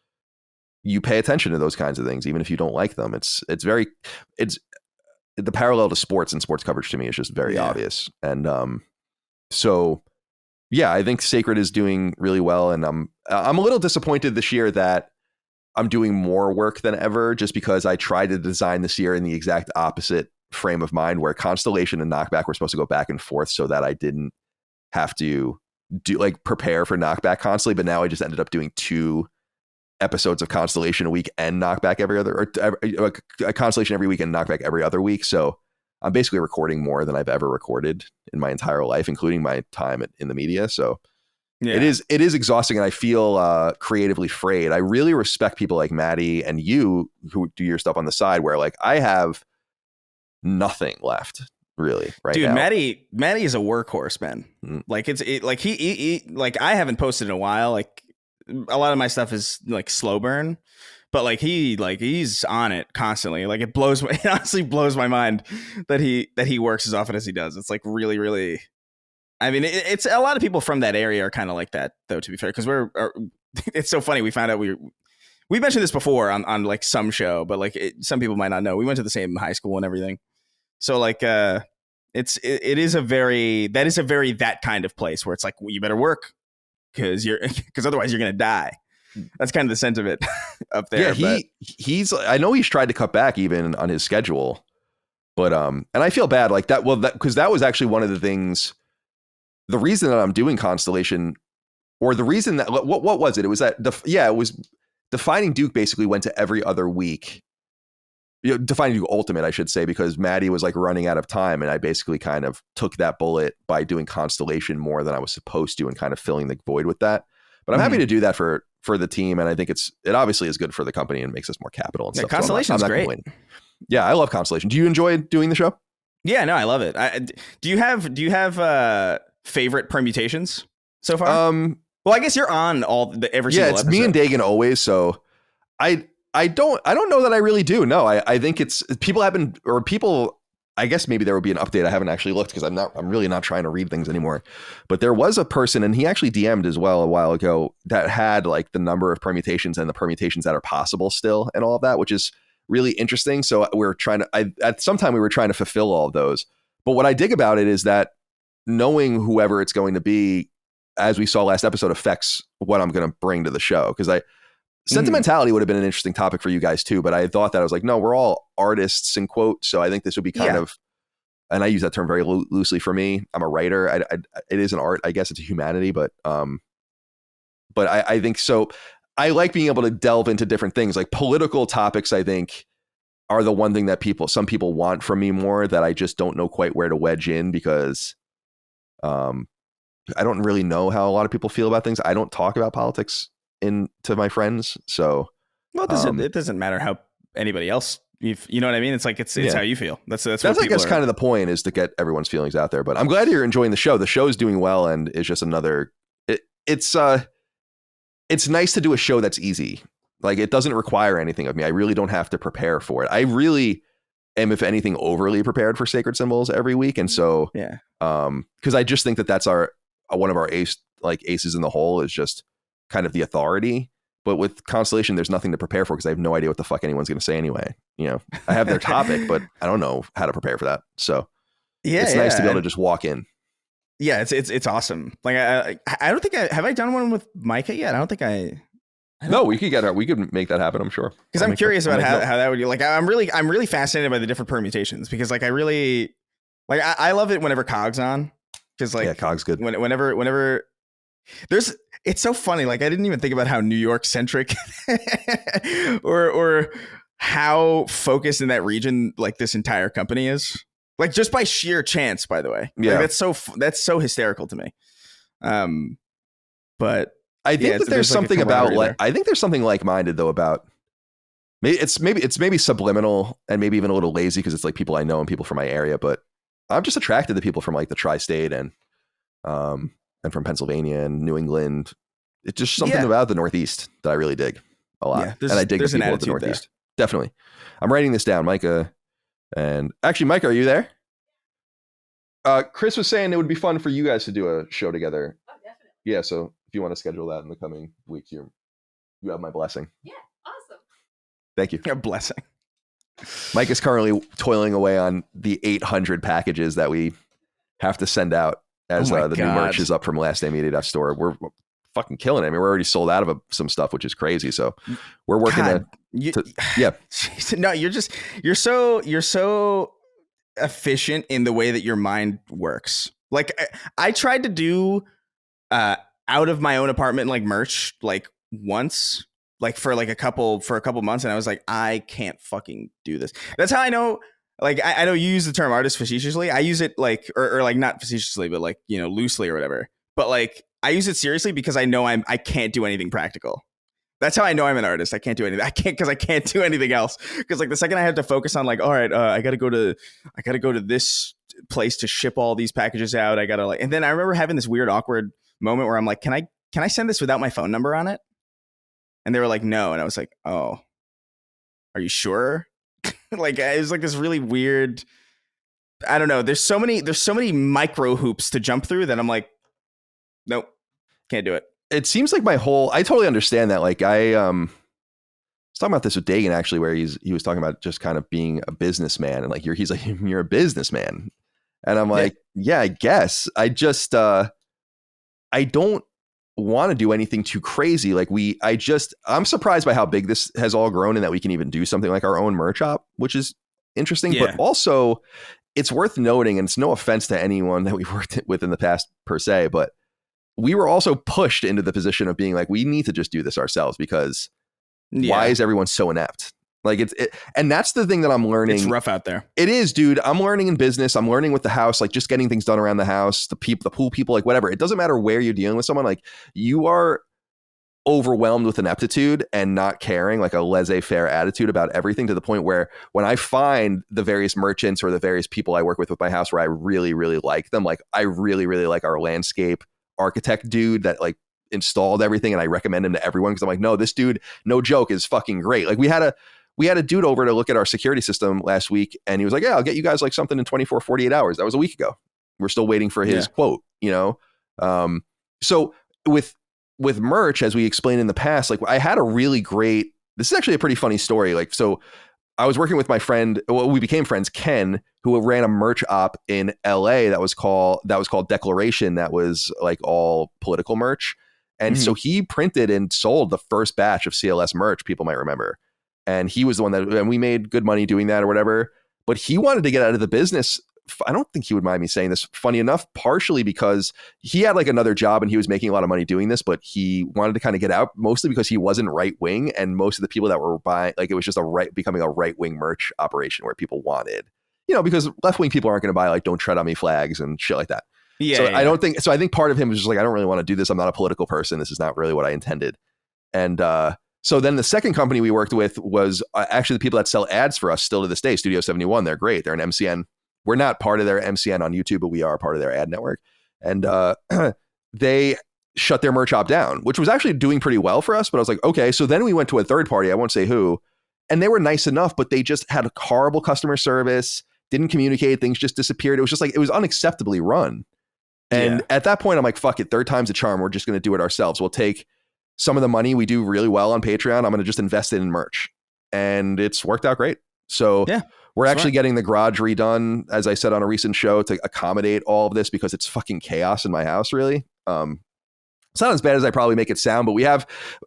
you pay attention to those kinds of things, even if you don't like them. It's the parallel to sports and sports coverage to me is just very obvious. And so yeah, I think Sacred is doing really well. And I'm a little disappointed this year that I'm doing more work than ever, just because I tried to design this year in the exact opposite frame of mind, where Constellation and Knockback were supposed to go back and forth so that I didn't have to prepare for Knockback constantly. But now I just ended up doing 2 episodes of Constellation a week and Knockback every other, or a Constellation every week and Knockback every other week. So I'm basically recording more than I've ever recorded in my entire life, including my time in the media. So it is exhausting, and I feel creatively frayed. I really respect people like Maddie and you who do your stuff on the side, where like I have nothing left really right now. Dude, Maddie is a workhorse, man. Like he like I haven't posted in a while. Like a lot of my stuff is like slow burn, but like he's on it constantly. Like it honestly blows my mind that he works as often as he does. It's like really, really. I mean, it's a lot of people from that area are kind of like that, though, to be fair, because it's so funny. We found out we mentioned this before on like some show, but like some people might not know. We went to the same high school and everything. So like it is a very that kind of place where it's like, well, you better work because otherwise you're going to die. That's kind of the sentiment up there. Yeah, I know he's tried to cut back even on his schedule, but and I feel bad like that. Well, because that was actually one of the things. The reason that I'm doing Constellation, or the reason that what was it? It was that it was Defining Duke basically went to every other week. Defining Duke Ultimate, I should say, because Maddie was like running out of time, and I basically kind of took that bullet by doing Constellation more than I was supposed to, and kind of filling the void with that. But I'm happy to do that for the team, and I think it obviously is good for the company and makes us more capital and stuff. Constellation's great. Complaining. Yeah, I love Constellation. Do you enjoy doing the show? Yeah, no, I love it. Do you have favorite permutations so far? Well, I guess you're on every single episode. Me and Dagan always. So I don't know that I really do. No, I think it's people. I guess maybe there would be an update. I haven't actually looked because I'm really not trying to read things anymore. But there was a person, and he actually DM'd as well a while ago, that had like the number of permutations and the permutations that are possible still and all of that, which is really interesting. So we're trying to, at some time we were trying to fulfill all of those. But what I dig about it is that knowing whoever it's going to be, as we saw last episode, affects what I'm going to bring to the show. Because Sentimentality would have been an interesting topic for you guys too, but I thought that I was like, no, we're all artists in quote. So I think this would be kind of, and I use that term very loosely for me. I'm a writer. It is an art. I guess it's a humanity, but I think so. I like being able to delve into different things, like political topics. I think are the one thing that some people want from me more, that I just don't know quite where to wedge in, because I don't really know how a lot of people feel about things. I don't talk about politics to my friends. So, well, it doesn't matter how anybody else, you know what I mean? It's like, it's how you feel. That's I guess kind of the point, is to get everyone's feelings out there. But I'm glad you're enjoying the show. The show's doing well, and it's just another, it's nice to do a show that's easy. Like, it doesn't require anything of me. I really don't have to prepare for it. I really am, if anything, overly prepared for Sacred Symbols every week. And so, because I just think that that's one of our aces in the hole, is just kind of the authority. But with Constellation, there's nothing to prepare for, because I have no idea what the fuck anyone's going to say anyway. I have their topic, but I don't know how to prepare for that. So it's nice to be able to just walk in. Yeah, it's awesome. Like I don't think have I done one with Micah yet? I don't think I. No, we could make that happen, I'm sure. Because I'm curious about how that would be. Like, I'm really fascinated by the different permutations, because like I really, Like I love it whenever Cog's on, because like Cog's good. Whenever there's, it's so funny. Like I didn't even think about how New York centric or how focused in that region like this entire company is. Like just by sheer chance, by the way. Yeah, like, that's so hysterical to me. But I think that there's something about like I think there's something like-minded though about maybe subliminal and maybe even a little lazy because it's like people I know and people from my area, but I'm just attracted to people from like the tri-state and from Pennsylvania and New England. It's just something about the Northeast that I really dig a lot. And I dig the people of the Northeast. There. Definitely. I'm writing this down, Micah. And actually, Micah, are you there? Chris was saying it would be fun for you guys to do a show together. Oh, definitely. Yeah, so if you want to schedule that in the coming weeks, you have my blessing. Yeah, awesome. Thank you. Your blessing. Mike is currently toiling away on the 800 packages that we have to send out as the new merch is up from lastdaymedia.store. We're fucking killing it. I mean, we're already sold out of some stuff, which is crazy. So we're working yeah. No, you're so efficient in the way that your mind works. Like I tried to do out of my own apartment like merch like once, like for a couple months, and I was like, I can't fucking do this. That's how I know. Like I know you use the term artist facetiously. I use it like or like not facetiously, but like, you know, loosely or whatever. But like I use it seriously because I know I can't do anything practical. That's how I know I'm an artist. I can't do anything. I can't do anything else. Because like the second I have to focus on like, all right, I gotta go to this place to ship all these packages out. I gotta like, and then I remember having this weird awkward moment where I'm like, can I send this without my phone number on it? And they were like, no. And I was like, oh, are you sure? Like it was like this really weird. I don't know. There's so many micro hoops to jump through that I'm like, nope, can't do it. It seems like I totally understand that. Like I was talking about this with Dagan actually, where he was talking about just kind of being a businessman and like he's like, you're a businessman. And I'm like, yeah, I guess I just, I don't want to do anything too crazy. Like I'm surprised by how big this has all grown and that we can even do something like our own merch shop, which is interesting, but also it's worth noting, and it's no offense to anyone that we've worked with in the past per se, but we were also pushed into the position of being like, we need to just do this ourselves because why is everyone so inept? Like and that's the thing that I'm learning. It's rough out there. It is, dude. I'm learning in business. I'm learning with the house, like just getting things done around the house, the pool people, like whatever. It doesn't matter where you're dealing with someone. Like you are overwhelmed with ineptitude and not caring, like a laissez-faire attitude about everything, to the point where when I find the various merchants or the various people I work with my house where I really, really like them, like I really, really like our landscape architect dude that like installed everything, and I recommend him to everyone because I'm like, no, this dude, no joke, is fucking great. Like we had a dude over to look at our security system last week, and he was like, yeah, I'll get you guys like something in 24, 48 hours. That was a week ago. We're still waiting for his quote, you know? So with merch, as we explained in the past, like I had a really great, this is actually a pretty funny story. Like, so I was working with my friend, well, we became friends, Ken, who ran a merch op in LA that was called Declaration. That was like all political merch. And so he printed and sold the first batch of CLS merch, people might remember. And he was the one and we made good money doing that or whatever. But he wanted to get out of the business. I don't think he would mind me saying this, funny enough, partially because he had like another job and he was making a lot of money doing this, but he wanted to kind of get out, mostly because he wasn't right wing. And most of the people that were buying, like it was just becoming a right wing merch operation where people wanted, you know, because left wing people aren't going to buy like "Don't Tread on Me" flags and shit like that. I think part of him was just like, I don't really want to do this. I'm not a political person. This is not really what I intended. And so then the second company we worked with was actually the people that sell ads for us still to this day, Studio 71. They're great. They're an MCN. We're not part of their MCN on YouTube, but we are part of their ad network. And they shut their merch shop down, which was actually doing pretty well for us. But I was like, okay. So then we went to a third party. I won't say who. And they were nice enough, but they just had horrible customer service, didn't communicate. Things just disappeared. It was just like, it was unacceptably run. And at that point, I'm like, fuck it. Third time's a charm. We're just going to do it ourselves. We'll take some of the money we do really well on Patreon. I'm going to just invest it in merch. And it's worked out great. So we're actually getting the garage redone, as I said on a recent show, to accommodate all of this because it's fucking chaos in my house, really. It's not as bad as I probably make it sound, but we have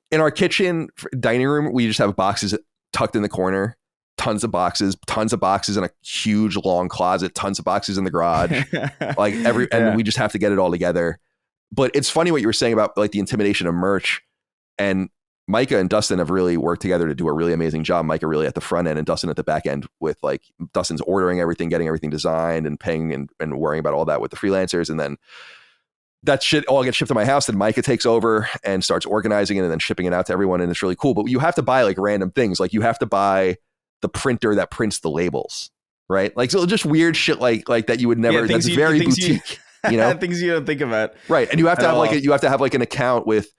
in our kitchen dining room, we just have boxes tucked in the corner, tons of boxes in a huge long closet, tons of boxes in the garage, like and we just have to get it all together. But it's funny what you were saying about like the intimidation of merch, and Micah and Dustin have really worked together to do a really amazing job. Micah really at the front end and Dustin at the back end, with like Dustin's ordering everything, getting everything designed and paying and worrying about all that with the freelancers. And then that shit all gets shipped to my house. Then Micah takes over and starts organizing it and then shipping it out to everyone. And it's really cool. But you have to buy like random things. Like you have to buy the printer that prints the labels, right? Like, so just weird shit like that you would never, that's very boutique, you know, things you don't think about. Right. And you have to have you have to have like an account with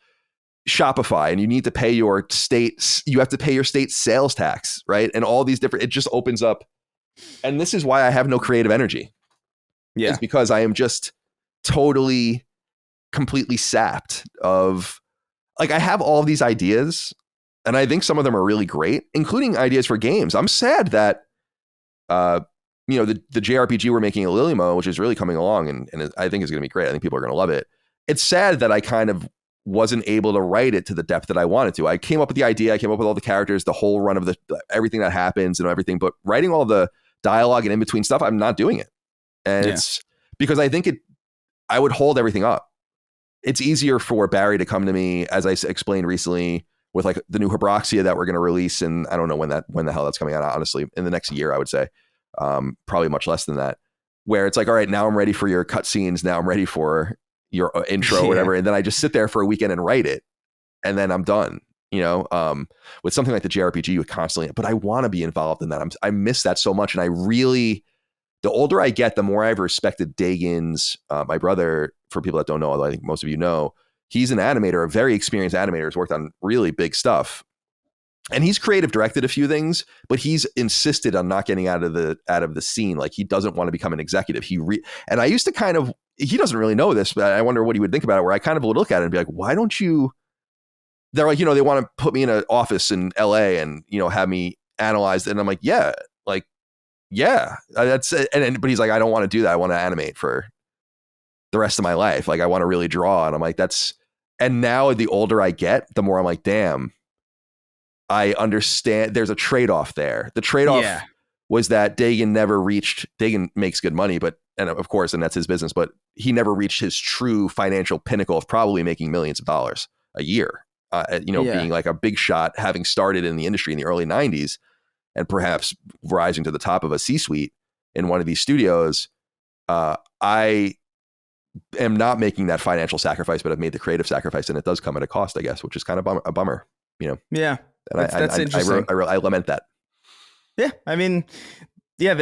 Shopify, and you need to pay your state sales tax, right? And all these different, it just opens up. And this is why I have no creative energy. Yeah. It's because I am just totally, completely sapped of, like, I have all of these ideas and I think some of them are really great, including ideas for games. I'm sad that, you know, the JRPG we're making at Lilimo, which is really coming along and I think is going to be great. I think people are going to love it. It's sad that I kind of wasn't able to write it to the depth that I wanted to. I came up with the idea, I came up with all the characters, the whole run of everything that happens and everything, but writing all the dialogue and in between stuff, I'm not doing it. And it's because I think I would hold everything up. It's easier for Barry to come to me, as I explained recently, with like the new Hebroxia that we're going to release. And I don't know when the hell that's coming out, honestly, in the next year, I would say, probably much less than that, where it's like, all right, now I'm ready for your cutscenes. Now I'm ready for your intro or whatever. And then I just sit there for a weekend and write it. And then I'm done, you know, with something like the JRPG, you would constantly, but I want to be involved in that. I miss that so much. And I really, the older I get, the more I've respected Dagan's, my brother, for people that don't know, although I think most of you know, he's an animator, a very experienced animator, has worked on really big stuff. And he's creative directed a few things, but he's insisted on not getting out of the scene. Like, he doesn't want to become an executive. And I used to kind of, he doesn't really know this, but I wonder what he would think about it, where I kind of would look at it and be like, why don't you, they're like, you know, they want to put me in an office in LA and, you know, have me analyze it. And I'm like, yeah, that's it. But he's like, I don't want to do that. I want to animate for the rest of my life. Like, I want to really draw. And I'm like, and now the older I get, the more I'm like, damn, I understand there's a trade-off there. The trade-off was that Dagan makes good money, and of course, and that's his business, but he never reached his true financial pinnacle of probably making millions of dollars a year, being like a big shot, having started in the industry in the early 90s and perhaps rising to the top of a C-suite in one of these studios. I am not making that financial sacrifice, but I've made the creative sacrifice, and it does come at a cost, I guess, which is kind of a bummer, you know? Yeah. And that's interesting. I lament that. Yeah. I mean, yeah,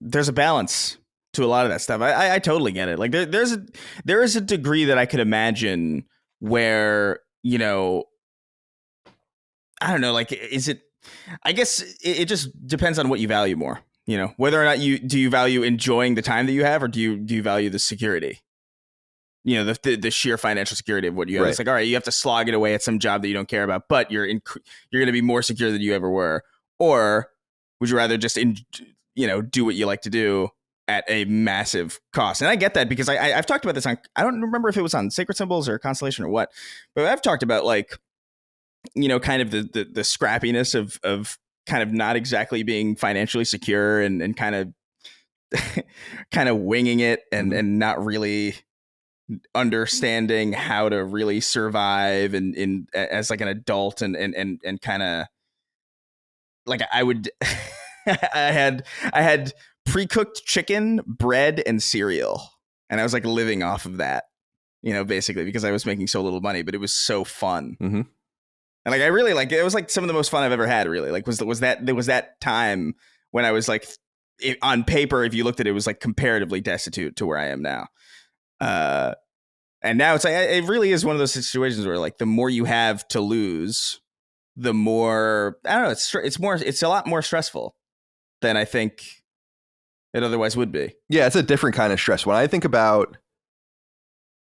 there's a balance to a lot of that stuff. I totally get it. Like there is a degree that I could imagine where, you know, I don't know, like, I guess it just depends on what you value more, you know, whether or not do you value enjoying the time that you have, or do you value the security? You know, the sheer financial security of what you have. Right. It's like, all right, you have to slog it away at some job that you don't care about, but you're going to be more secure than you ever were. Or would you rather just, do what you like to do at a massive cost? And I get that, because I've talked about this I don't remember if it was on Sacred Symbols or Constellation or what, but I've talked about, like, you know, kind of the scrappiness of kind of not exactly being financially secure and kind of winging it and not really understanding how to really survive and as like an adult and kind of like I would I had pre-cooked chicken, bread, and cereal, and I was like living off of that, you know, basically, because I was making so little money, but it was so fun. Mm-hmm. And like I really like it was like some of the most fun I've ever had, really. Like was that time when I was like, on paper, if you looked at it, was like comparatively destitute to where I am now. And now it's like, it really is one of those situations where, like, the more you have to lose, the more, I don't know, it's a lot more stressful than I think it otherwise would be. Yeah, it's a different kind of stress. When I think about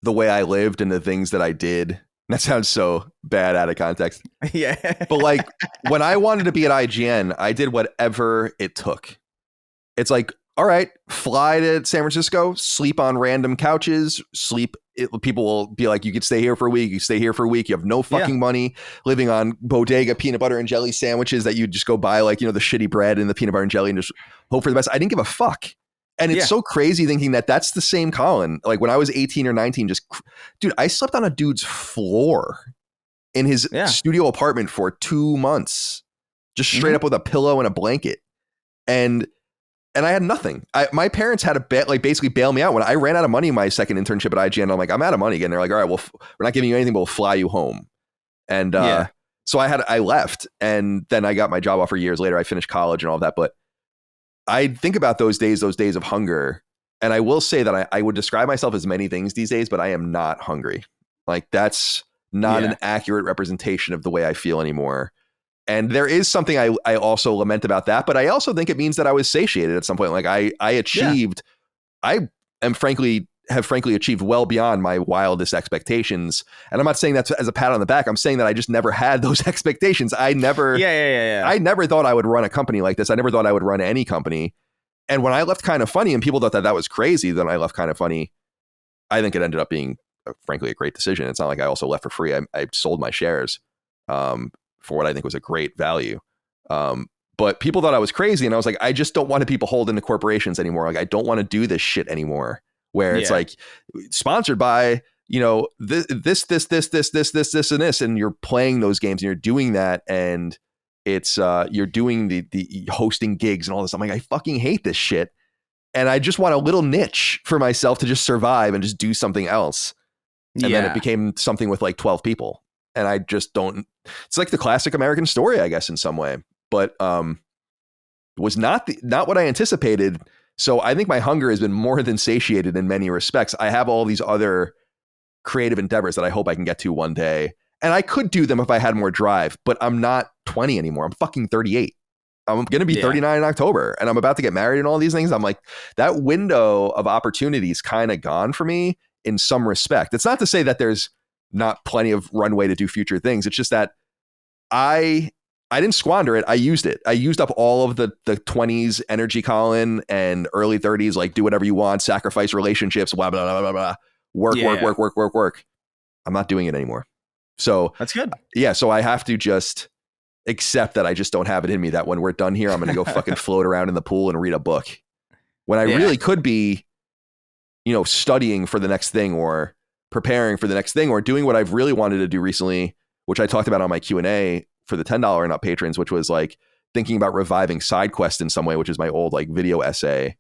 the way I lived and the things that I did, that sounds so bad out of context. Yeah. But like, when I wanted to be at IGN, I did whatever it took. It's like, all right, fly to San Francisco, sleep on random couches, sleep people will be like, you could stay here for a week, you stay here for a week, you have no fucking money, living on bodega peanut butter and jelly sandwiches that you just go buy, like, the shitty bread and the peanut butter and jelly and just hope for the best. I didn't give a fuck. And it's so crazy thinking that that's the same Colin. Like when I was 18 or 19, dude, I slept on a dude's floor in his studio apartment for 2 months, just straight up with a pillow and a blanket. And I had nothing. My parents had to basically bail me out when I ran out of money in my second internship at IGN. I'm like, I'm out of money again. They're like, all right, well, we're not giving you anything, but we'll fly you home. And so I left, and then I got my job offer years later. I finished college and all of that. But I think about those days of hunger. And I will say that I would describe myself as many things these days, but I am not hungry. Like that's not an accurate representation of the way I feel anymore. And there is something I also lament about that, but I also think it means that I was satiated at some point. Like I achieved, I have frankly achieved well beyond my wildest expectations. And I'm not saying that as a pat on the back. I'm saying that I just never had those expectations. I never thought I would run a company like this. I never thought I would run any company. And when I left Kind of Funny and people thought that was crazy, then I left Kind of Funny. I think it ended up being, frankly, a great decision. It's not like I also left for free. I sold my shares for what I think was a great value. But people thought I was crazy. And I was like, I just don't want to be beholden to corporations anymore. Like, I don't want to do this shit anymore where it's like sponsored by, this, and this, and you're playing those games and you're doing that. And it's, you're doing the hosting gigs and all this. I'm like, I fucking hate this shit. And I just want a little niche for myself to just survive and just do something else. And then it became something with like 12 people. And I just don't, it's like the classic American story, I guess, in some way, but was not what I anticipated. So I think my hunger has been more than satiated in many respects. I have all these other creative endeavors that I hope I can get to one day. And I could do them if I had more drive, but I'm not 20 anymore. I'm fucking 38. I'm going to be 39 in October, and I'm about to get married and all these things. I'm like, that window of opportunity is kind of gone for me in some respect. It's not to say that there's not plenty of runway to do future things. It's just that I didn't squander it. I used it. I used up all of the 20s energy, Colin, and early 30s, like do whatever you want, sacrifice relationships, blah, blah, blah, blah, blah. Work. I'm not doing it anymore. So that's good. Yeah. So I have to just accept that I just don't have it in me that when we're done here, I'm going to go fucking float around in the pool and read a book when I really could be, studying for the next thing or preparing for the next thing or doing what I've really wanted to do recently, which I talked about on my Q&A for the $10 and up patrons, which was like thinking about reviving SideQuest in some way, which is my old like video essay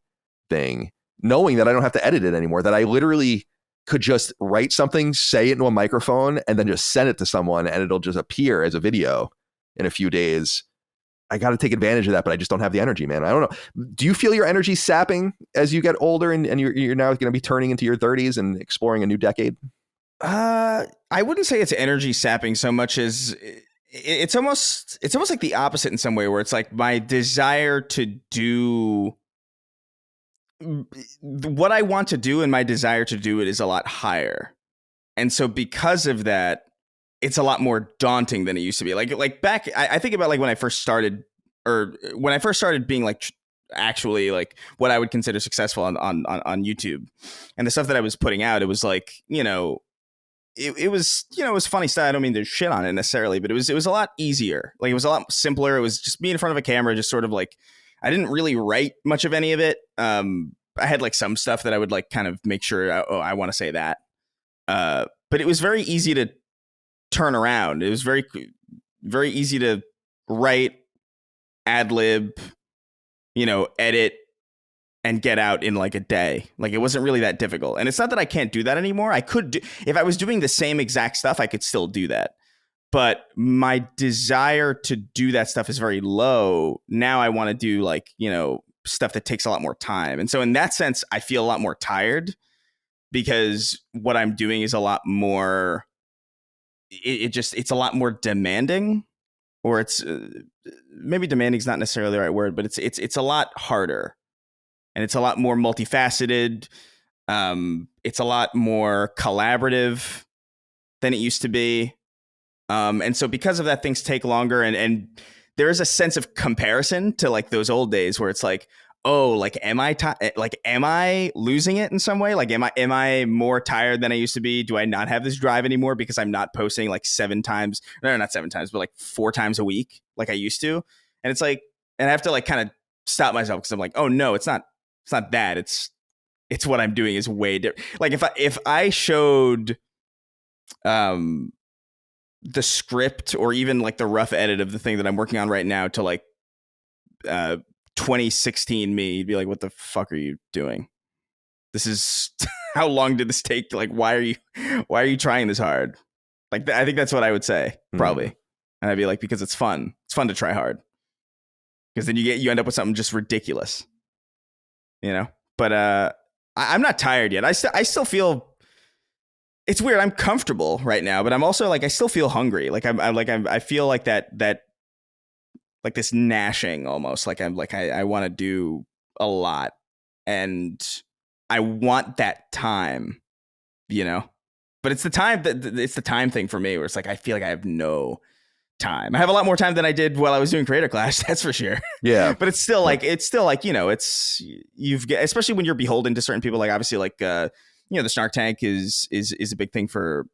thing, knowing that I don't have to edit it anymore, that I literally could just write something, say it into a microphone, and then just send it to someone and it'll just appear as a video in a few days. I got to take advantage of that, but I just don't have the energy, man. I don't know. Do you feel your energy sapping as you get older and you're now going to be turning into your 30s and exploring a new decade? I wouldn't say it's energy sapping so much as it's almost like the opposite in some way, where it's like my desire to do what I want to do and my desire to do it is a lot higher. And so because of that, it's a lot more daunting than it used to be. Like back, I think about like when I first started being like actually like what I would consider successful on YouTube, and the stuff that I was putting out, it was like, it was funny stuff. I don't mean to shit on it necessarily, but it was a lot easier. Like it was a lot simpler. It was just me in front of a camera, just sort of like, I didn't really write much of any of it. I had like some stuff that I would like kind of make sure, I want to say that. But it was very easy to turn around. It was very, very easy to write, ad lib, edit, and get out in like a day. Like it wasn't really that difficult. And it's not that I can't do that anymore. I could do, if I was doing the same exact stuff, I could still do that. But my desire to do that stuff is very low. Now I want to do like, stuff that takes a lot more time. And so in that sense, I feel a lot more tired because what I'm doing is a lot more, it's a lot more demanding, or it's maybe demanding is not necessarily the right word, but it's a lot harder. And it's a lot more multifaceted. It's a lot more collaborative than it used to be. And so because of that, things take longer. And there is a sense of comparison to like those old days where it's like, oh, like am I losing it in some way? Like am I more tired than I used to be? Do I not have this drive anymore because I'm not posting like 7 times, no, not 7 times, but like 4 times a week like I used to? And it's like, and I have to like kind of stop myself because I'm like, oh no, it's not that. It's what I'm doing is way different. Like if I showed the script or even like the rough edit of the thing that I'm working on right now to like 2016 me, you'd be like, what the fuck are you doing? This is how long did this take? Like, why are you trying this hard? Like, I think that's what I would say probably. And I'd be like, because it's fun. It's fun to try hard. Because then you end up with something just ridiculous, you know? But I'm not tired yet. I still feel, it's weird. I'm comfortable right now, but I'm also like, I still feel hungry. Like I feel like that like this gnashing almost. Like I want to do a lot and I want that time, you know, but it's the time thing for me where it's like, I feel like I have no time. I have a lot more time than I did while I was doing Creator Clash. That's for sure. Yeah. But it's still like, you know, especially when you're beholden to certain people, like obviously like, you know, the Snark Tank is a big thing for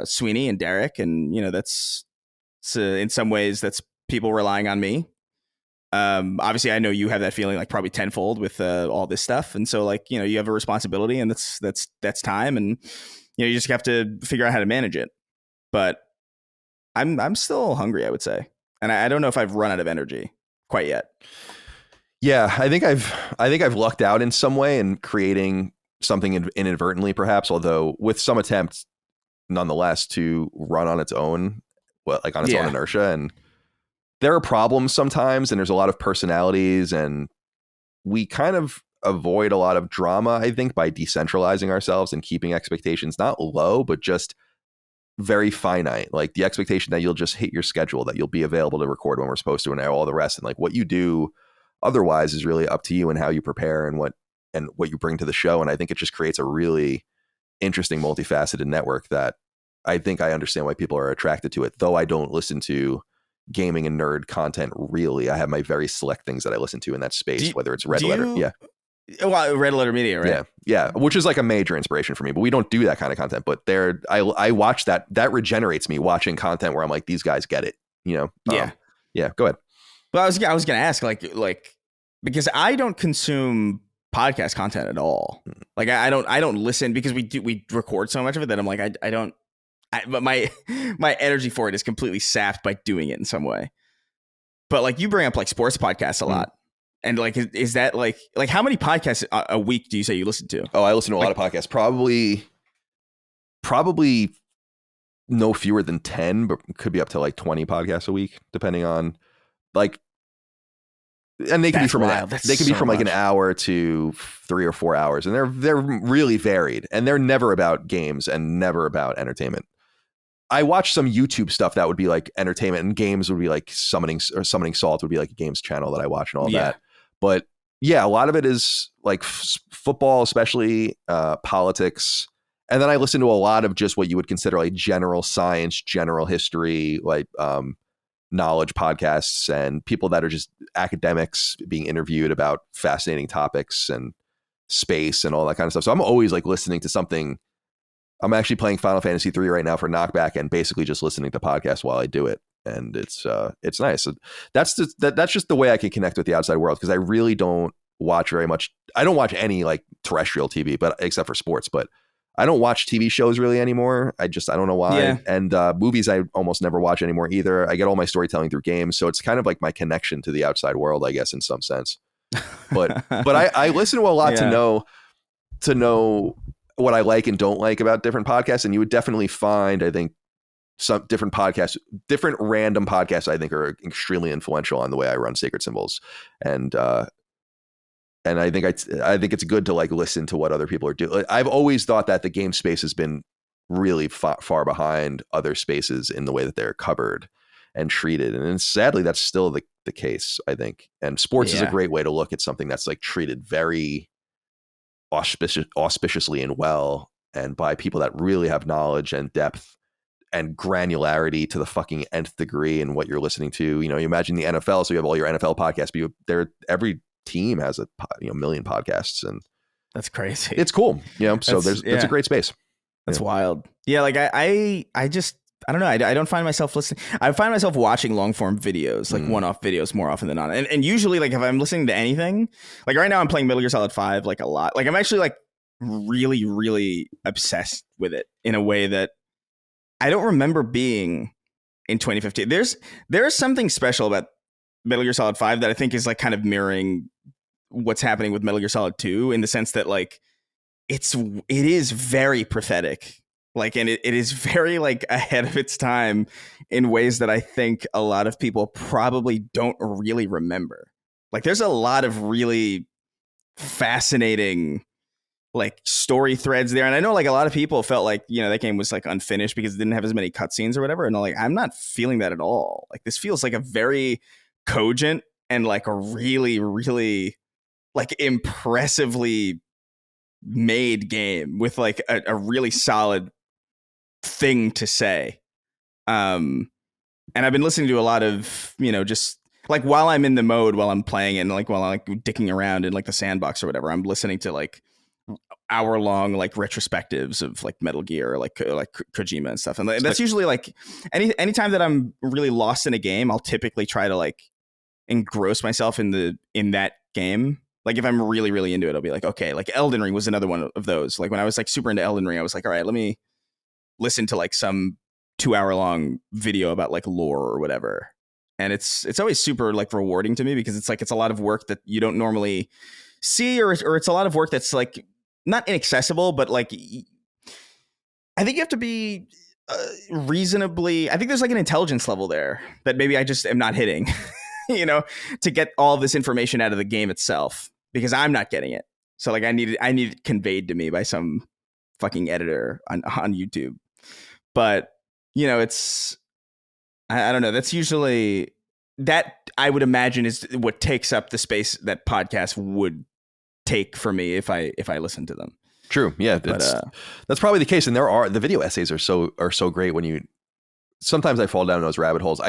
Sweeney and Derek. And, you know, that's in some ways that's people relying on me. Obviously I know you have that feeling like probably tenfold with all this stuff. And so like, you know, you have a responsibility and that's time. And, you know, you just have to figure out how to manage it. But I'm still hungry, I would say. And I don't know if I've run out of energy quite yet. Yeah, I think I've lucked out in some way in creating something inadvertently, perhaps, although with some attempts nonetheless to run on its own, well, like on its own inertia. And there are problems sometimes, and there's a lot of personalities, and we kind of avoid a lot of drama, I think, by decentralizing ourselves and keeping expectations not low, but just very finite. Like the expectation that you'll just hit your schedule, that you'll be available to record when we're supposed to, and all the rest. And like what you do otherwise is really up to you and how you prepare and what you bring to the show. And I think it just creates a really interesting, multifaceted network that I think I understand why people are attracted to it. Though I don't listen to gaming and nerd content really. I have my very select things that I listen to in that space, whether it's Red Letter. Yeah. Well, Red Letter Media, right? Yeah, which is like a major inspiration for me, but we don't do that kind of content. But I watch that regenerates me watching content where I'm like, these guys get it, you know? Yeah. Go ahead. Well, I was going to ask like, because I don't consume podcast content at all. Like I don't listen because we record so much of it that I'm like, but my energy for it is completely sapped by doing it in some way. But like you bring up like sports podcasts a lot. And like, is that like how many podcasts a week do you say you listen to? Oh, I listen to a lot of podcasts. Probably no fewer than 10, but could be up to like 20 podcasts a week, depending on like, and they can be from like an hour to 3 or 4 hours, and they're really varied, and they're never about games and never about entertainment. I watch some YouTube stuff that would be like entertainment, and games would be like Summoning Salt would be like a games channel that I watch and all that. But yeah, a lot of it is like football, especially politics. And then I listen to a lot of just what you would consider like general science, general history, like knowledge podcasts, and people that are just academics being interviewed about fascinating topics and space and all that kind of stuff. So I'm always like listening to something. I'm actually playing Final Fantasy 3 right now for Knockback and basically just listening to podcasts while I do it. And it's nice. So that's just the way I can connect with the outside world, because I really don't watch very much. I don't watch any like terrestrial TV, but except for sports, but I don't watch TV shows really anymore. I don't know why. Yeah. And movies I almost never watch anymore either. I get all my storytelling through games. So it's kind of like my connection to the outside world, I guess, in some sense. But I listen to a lot to know what I like and don't like about different podcasts. And you would definitely find, I think, some different random podcasts I think are extremely influential on the way I run Sacred Symbols. And I think it's good to like listen to what other people are doing. I've always thought that the game space has been really far behind other spaces in the way that they're covered and treated. And sadly, that's still the case, I think. And sports is a great way to look at something that's like treated very auspiciously and well, and by people that really have knowledge and depth and granularity to the fucking nth degree in what you're listening to. You know, you imagine the NFL, so you have all your NFL podcasts, but every team has a million podcasts, and that's crazy. It's cool. So that's a great space. That's wild. Yeah. Like I just, I don't know. I don't find myself listening. I find myself watching long form videos, like one-off videos more often than not. And usually like if I'm listening to anything, like right now I'm playing Metal Gear Solid 5 like a lot. Like I'm actually like really, really obsessed with it in a way that I don't remember being in 2015. There's something special about Metal Gear Solid 5 that I think is like kind of mirroring what's happening with Metal Gear Solid 2 in the sense that like it is very prophetic. Like, and it is very like ahead of its time in ways that I think a lot of people probably don't really remember. Like there's a lot of really fascinating like story threads there. And I know like a lot of people felt like, that game was like unfinished because it didn't have as many cutscenes or whatever. And I'm not feeling that at all. Like this feels like a very cogent and like a really, really like impressively made game with like a really solid thing to say. And I've been listening to a lot of, just like while I'm in the mode, while I'm playing and like while I'm like dicking around in like the sandbox or whatever, I'm listening to like hour-long like retrospectives of like Metal Gear or like Kojima and stuff. And that's usually like anytime that I'm really lost in a game, I'll typically try to like engross myself in that game. Like if I'm really, really into it, I'll be like, okay, like Elden Ring was another one of those. Like when I was like super into Elden Ring, I was like, all right, let me listen to like some 2-hour-long video about like lore or whatever. And it's always super like rewarding to me because it's like it's a lot of work that you don't normally see, or it's a lot of work that's like not inaccessible, but like I think you have to be reasonably. I think there's like an intelligence level there that maybe I just am not hitting, to get all this information out of the game itself because I'm not getting it. So like I need it conveyed to me by some fucking editor on YouTube. But it's I don't know. That's usually that I would imagine is what takes up the space that podcasts would take for me if I listen to them. True. Yeah. That's probably the case. And the video essays are so great when sometimes I fall down those rabbit holes.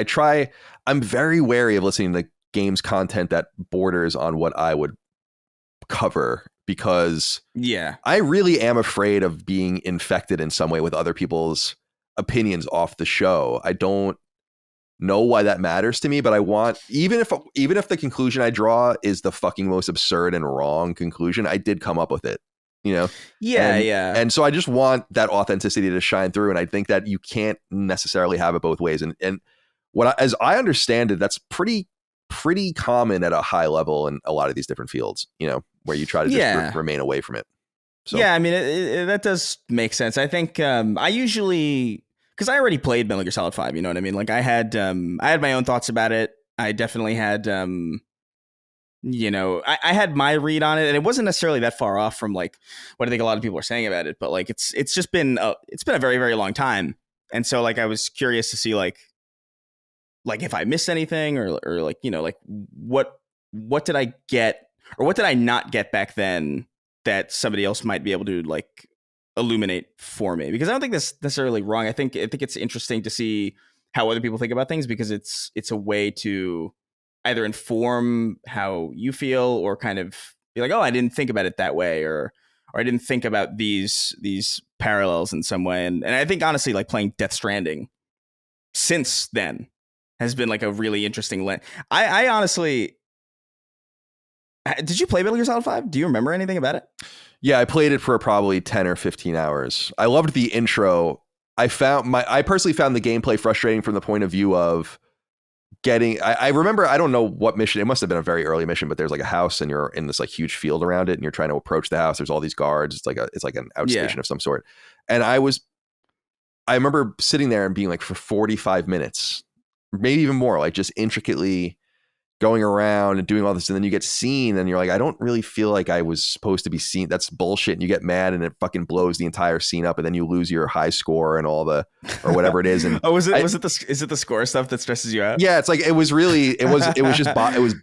I'm very wary of listening to games content that borders on what I would cover because I really am afraid of being infected in some way with other people's opinions off the show. I don't know why that matters to me, but I want, even if the conclusion I draw is the fucking most absurd and wrong conclusion, I did come up with it, And so I just want that authenticity to shine through. And I think that you can't necessarily have it both ways. And as I understand it, that's pretty common at a high level in a lot of these different fields, where you try to just remain away from it. So. Yeah, I mean, that does make sense. I think I usually, because I already played Metal Gear Solid 5, you know what I mean? Like I had my own thoughts about it. I definitely had, I had my read on it, and it wasn't necessarily that far off from like what I think a lot of people are saying about it. But like it's just been a very, very long time, and so like I was curious to see like if I missed anything or like like what did I get or what did I not get back then that somebody else might be able to like illuminate for me, because I don't think that's necessarily wrong. I think it's interesting to see how other people think about things because it's a way to either inform how you feel or kind of be like, oh, I didn't think about it that way, or I didn't think about these parallels in some way. And I think honestly, like playing Death Stranding since then has been like a really interesting lens. I honestly, did you play Metal Gear Solid 5? Do you remember anything about it? Yeah, I played it for probably 10 or 15 hours. I loved the intro. I personally found the gameplay frustrating from the point of view of I remember, I don't know what mission, it must have been a very early mission, but there's like a house and you're in this like huge field around it and you're trying to approach the house. There's all these guards. It's like an outstation of some sort. And I remember sitting there and being like for 45 minutes, maybe even more, like just intricately going around and doing all this, and then you get seen and you're like, I don't really feel like I was supposed to be seen. That's bullshit. And you get mad and it fucking blows the entire scene up, and then you lose your high score and all the, or whatever it is. And is it the score stuff that stresses you out? Yeah, it's like it was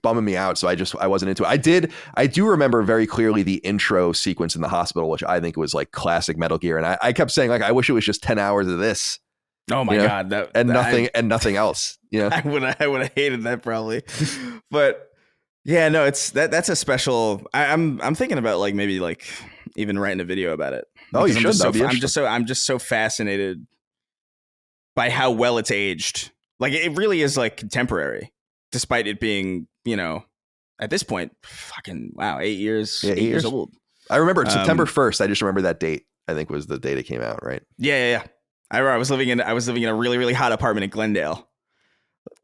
bumming me out. So I wasn't into it. I do remember very clearly the intro sequence in the hospital, which I think was like classic Metal Gear. And I kept saying like, I wish it was just 10 hours of this. Oh my God. Nothing else. I would have hated that probably. But Yeah, no, it's that's a special. I'm thinking about like maybe like even writing a video about it. Oh, you Because should. That'd be interesting. I'm just so fascinated by how well it's aged. Like it really is like contemporary, despite it being, you know, at this point, fucking wow, 8 years, Yeah, 8 years 8 years. old. I remember September 1st. I just remember that date. I think was the date it came out, right? Yeah. I remember I was living in a really, really hot apartment in Glendale,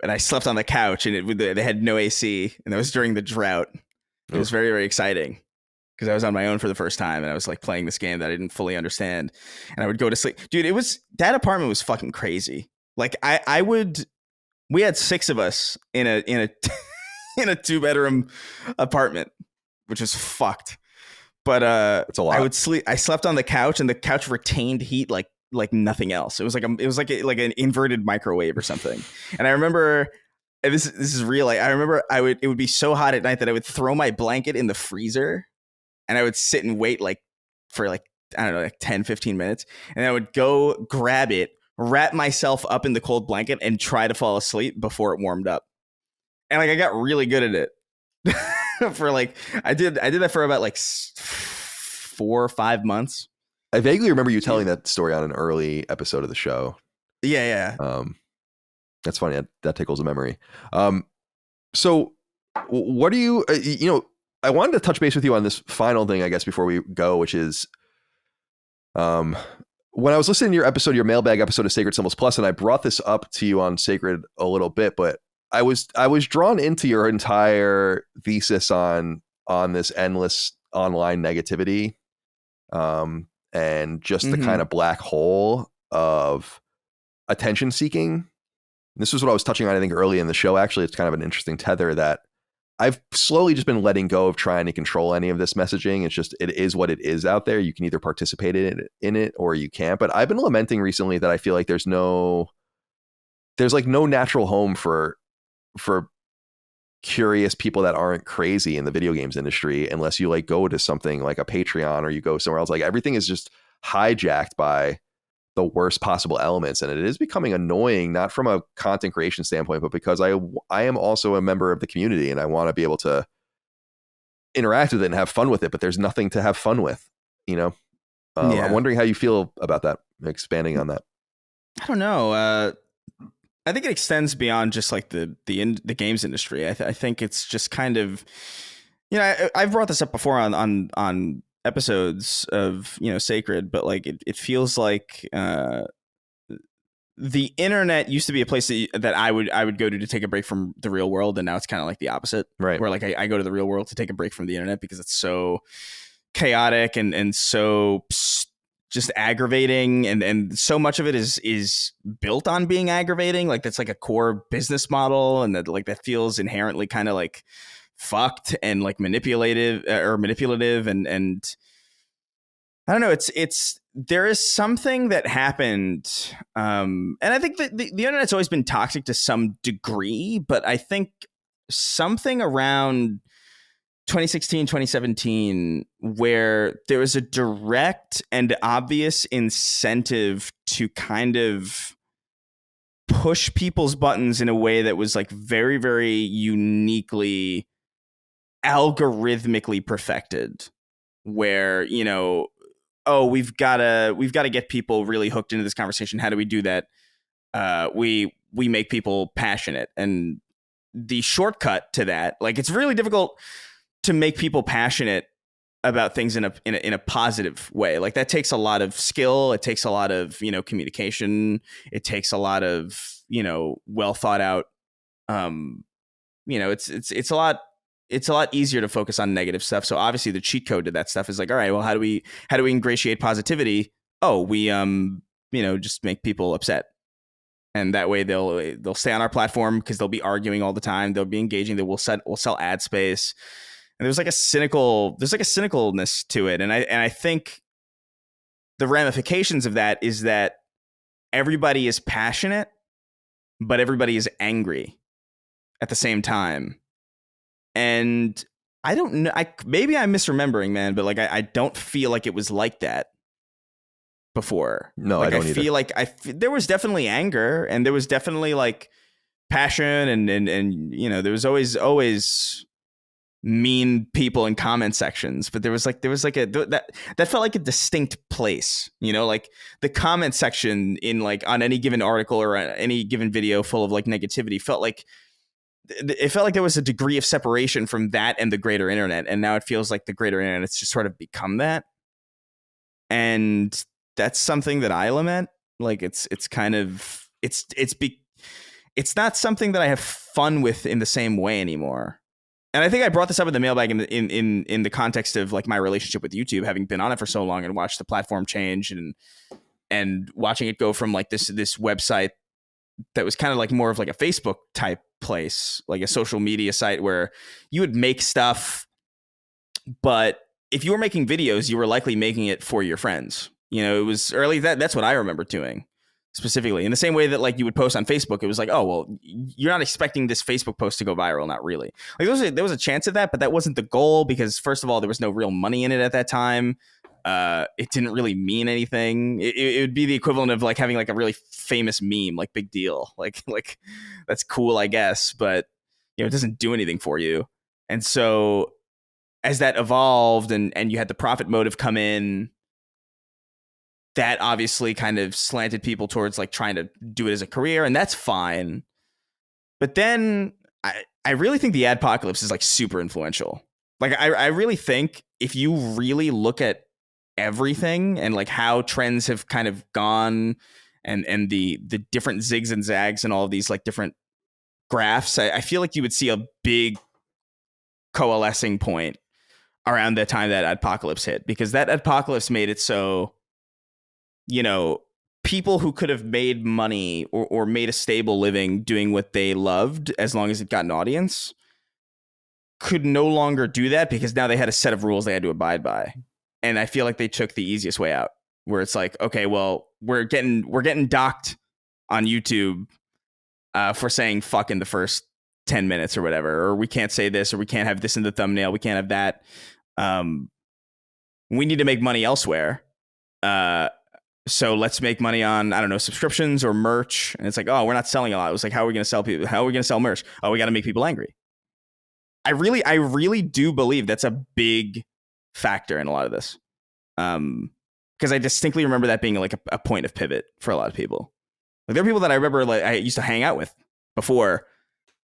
and I slept on the couch, and they had no AC, and that was during the drought. It was very, very exciting because I was on my own for the first time, and I was like playing this game that I didn't fully understand, and I would go to sleep. Dude, that apartment was fucking crazy. Like we had 6 of us in a in a 2-bedroom apartment, which was fucked. But It's a lot. I slept on the couch, and the couch retained heat like nothing else. It was like an inverted microwave or something. And I remember, and this is real. Like, I remember it would be so hot at night that I would throw my blanket in the freezer, and I would sit and wait like for like, I don't know, like 10, 15 minutes. And I would go grab it, wrap myself up in the cold blanket, and try to fall asleep before it warmed up. And like I got really good at it. For like I did that for about like 4 or 5 months. I vaguely remember you telling that story on an early episode of the show. Yeah. That's funny. That tickles a memory. So what do you, I wanted to touch base with you on this final thing, I guess, before we go, which is, when I was listening to your mailbag episode of Sacred Symbols Plus, and I brought this up to you on Sacred a little bit, but I was drawn into your entire thesis on this endless online negativity, and just the kind of black hole of attention seeking. This was what I was touching on, I think, early in the show. Actually, it's kind of an interesting tether that I've slowly just been letting go of trying to control any of this messaging. It's just, it is what it is out there. You can either participate in it or you can't. But I've been lamenting recently that I feel like there's like no natural home for curious people that aren't crazy in the video games industry, unless you like go to something like a Patreon or you go somewhere else. Like everything is just hijacked by the worst possible elements, and it is becoming annoying, not from a content creation standpoint, but because I am also a member of the community and I want to be able to interact with it and have fun with it, but there's nothing to have fun with, Yeah. I'm wondering how you feel about that, expanding on that. I don't know. I think it extends beyond just like the games industry. I think it's just kind of, I've brought this up before on episodes of Sacred, but like it feels like the internet used to be a place that I would go to take a break from the real world, and now it's kind of like the opposite, right? Where like I go to the real world to take a break from the internet because it's so chaotic and so just aggravating, and so much of it is built on being aggravating. Like that's like a core business model, and that feels inherently kind of like fucked and like manipulative, and I don't know. It's there is something that happened, and I think that the internet's always been toxic to some degree, but I think something around 2016, 2017, where there was a direct and obvious incentive to kind of push people's buttons in a way that was like very, very uniquely algorithmically perfected, where, we've got to get people really hooked into this conversation. How do we do that? We make people passionate, and the shortcut to that, like, it's really difficult to make people passionate about things in a positive way. Like that takes a lot of skill. It takes a lot of, communication. It takes a lot of, well thought out. It's a lot easier to focus on negative stuff. So obviously the cheat code to that stuff is like, all right, well, how do we ingratiate positivity? Oh, we, just make people upset. And that way they'll stay on our platform because they'll be arguing all the time. They'll be engaging. We'll sell ad space. And there's like a cynicalness to it. And I think the ramifications of that is that everybody is passionate, but everybody is angry at the same time. And I don't know, maybe I'm misremembering, man, but like, I don't feel like it was like that before. No, like, I don't feel either. like there was definitely anger, and there was definitely like passion, and there was always mean people in comment sections, but there was like that felt like a distinct place, you know, like the comment section in like on any given article or any given video full of like negativity felt like there was a degree of separation from that and the greater internet, and now it feels like the greater internet it's just sort of become that, and that's something that I lament. Like it's kind of it's not something that I have fun with in the same way anymore. And I think I brought this up in the mailbag in the context of like my relationship with YouTube, having been on it for so long and watched the platform change and watching it go from like this website that was kind of like more of like a Facebook type place, like a social media site where you would make stuff, but if you were making videos, you were likely making it for your friends. You know, it was early that's what I remember doing. Specifically, in the same way that like you would post on Facebook, it was like, oh well, you're not expecting this Facebook post to go viral, not really. Like there was a chance of that, but that wasn't the goal because first of all, there was no real money in it at that time. It didn't really mean anything. It would be the equivalent of like having like a really famous meme, like big deal, like that's cool, I guess, but you know, it doesn't do anything for you. And so as that evolved and you had the profit motive come in, that obviously kind of slanted people towards like trying to do it as a career, and that's fine. But then I really think the adpocalypse is like super influential. Like I really think if you really look at everything and like how trends have kind of gone and the different zigs and zags and all of these like different graphs, I feel like you would see a big coalescing point around the time that adpocalypse hit, because that adpocalypse made it so, you know, people who could have made money or made a stable living doing what they loved as long as it got an audience could no longer do that, because now they had a set of rules they had to abide by. And I feel like they took the easiest way out, where it's like, okay, well, we're getting docked on YouTube for saying fuck in the first 10 minutes or whatever, or we can't say this, or we can't have this in the thumbnail, we can't have that. We need to make money elsewhere. So let's make money on, I don't know, subscriptions or merch. And it's like, oh, we're not selling a lot. It was like, how are we going to sell people? How are we going to sell merch? Oh, we got to make people angry. I really do believe that's a big factor in a lot of this. Because I distinctly remember that being like a point of pivot for a lot of people. Like there are people that I remember like I used to hang out with before,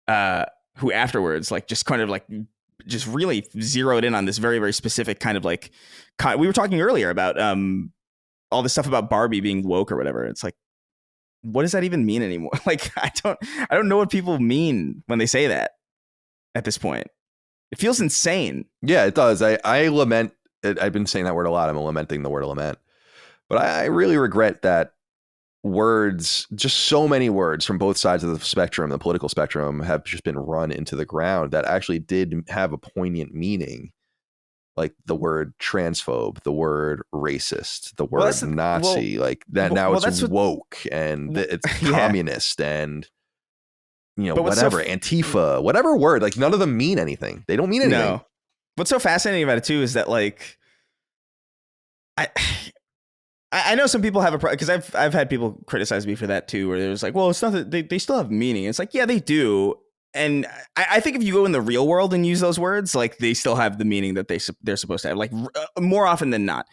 who afterwards like just kind of like just really zeroed in on this very, very specific kind of like, we were talking earlier about all this stuff about Barbie being woke or whatever. It's like, what does that even mean anymore? Like, I don't know what people mean when they say that at this point. It feels insane. Yeah, it does. I lament it. I've been saying that word a lot. I'm lamenting the word lament, but I really regret that words, just so many words from both sides of the spectrum, the political spectrum, have just been run into the ground that actually did have a poignant meaning. Like the word transphobe, the word racist, the word Nazi, like that. Now it's woke and it's communist and, you know, whatever, Antifa, whatever word, like none of them mean anything. They don't mean anything. No. What's so fascinating about it too is that like, I know some people have a problem, because I've had people criticize me for that too, where there's like, well, it's not that they still have meaning. It's like, yeah, they do. And I think if you go in the real world and use those words, like they still have the meaning that they're supposed to have, like more often than not.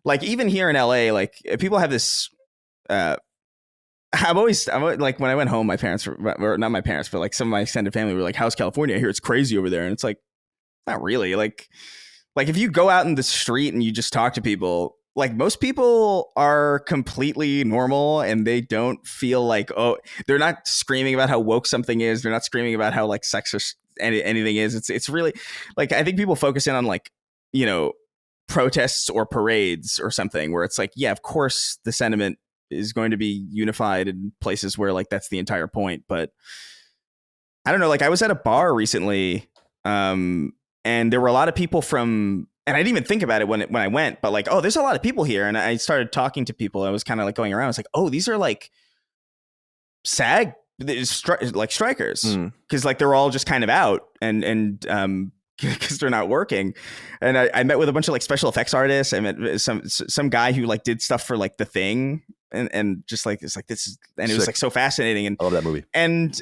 Like even here in LA, like people have this. I'm always like, when I went home, my parents or not my parents, but like some of my extended family were like, "How's California? I hear it's crazy over there." And it's like, not really. Like if you go out in the street and you just talk to people, like most people are completely normal and they don't feel like, oh, they're not screaming about how woke something is. They're not screaming about how like sexist anything is. It's really like, I think people focus in on like, you know, protests or parades or something where it's like, yeah, of course the sentiment is going to be unified in places where like that's the entire point. But I don't know, like I was at a bar recently and there were a lot of people from, and I didn't even think about it when I went, but like, oh, there's a lot of people here. And I started talking to people. I was kind of like going around. I was like, oh, these are like SAG, like strikers. Cause like they're all just kind of out and because they're not working. And I met with a bunch of like special effects artists. I met some guy who like did stuff for like The Thing and just like, it's like, this is, and it was like so fascinating. And I love that movie. And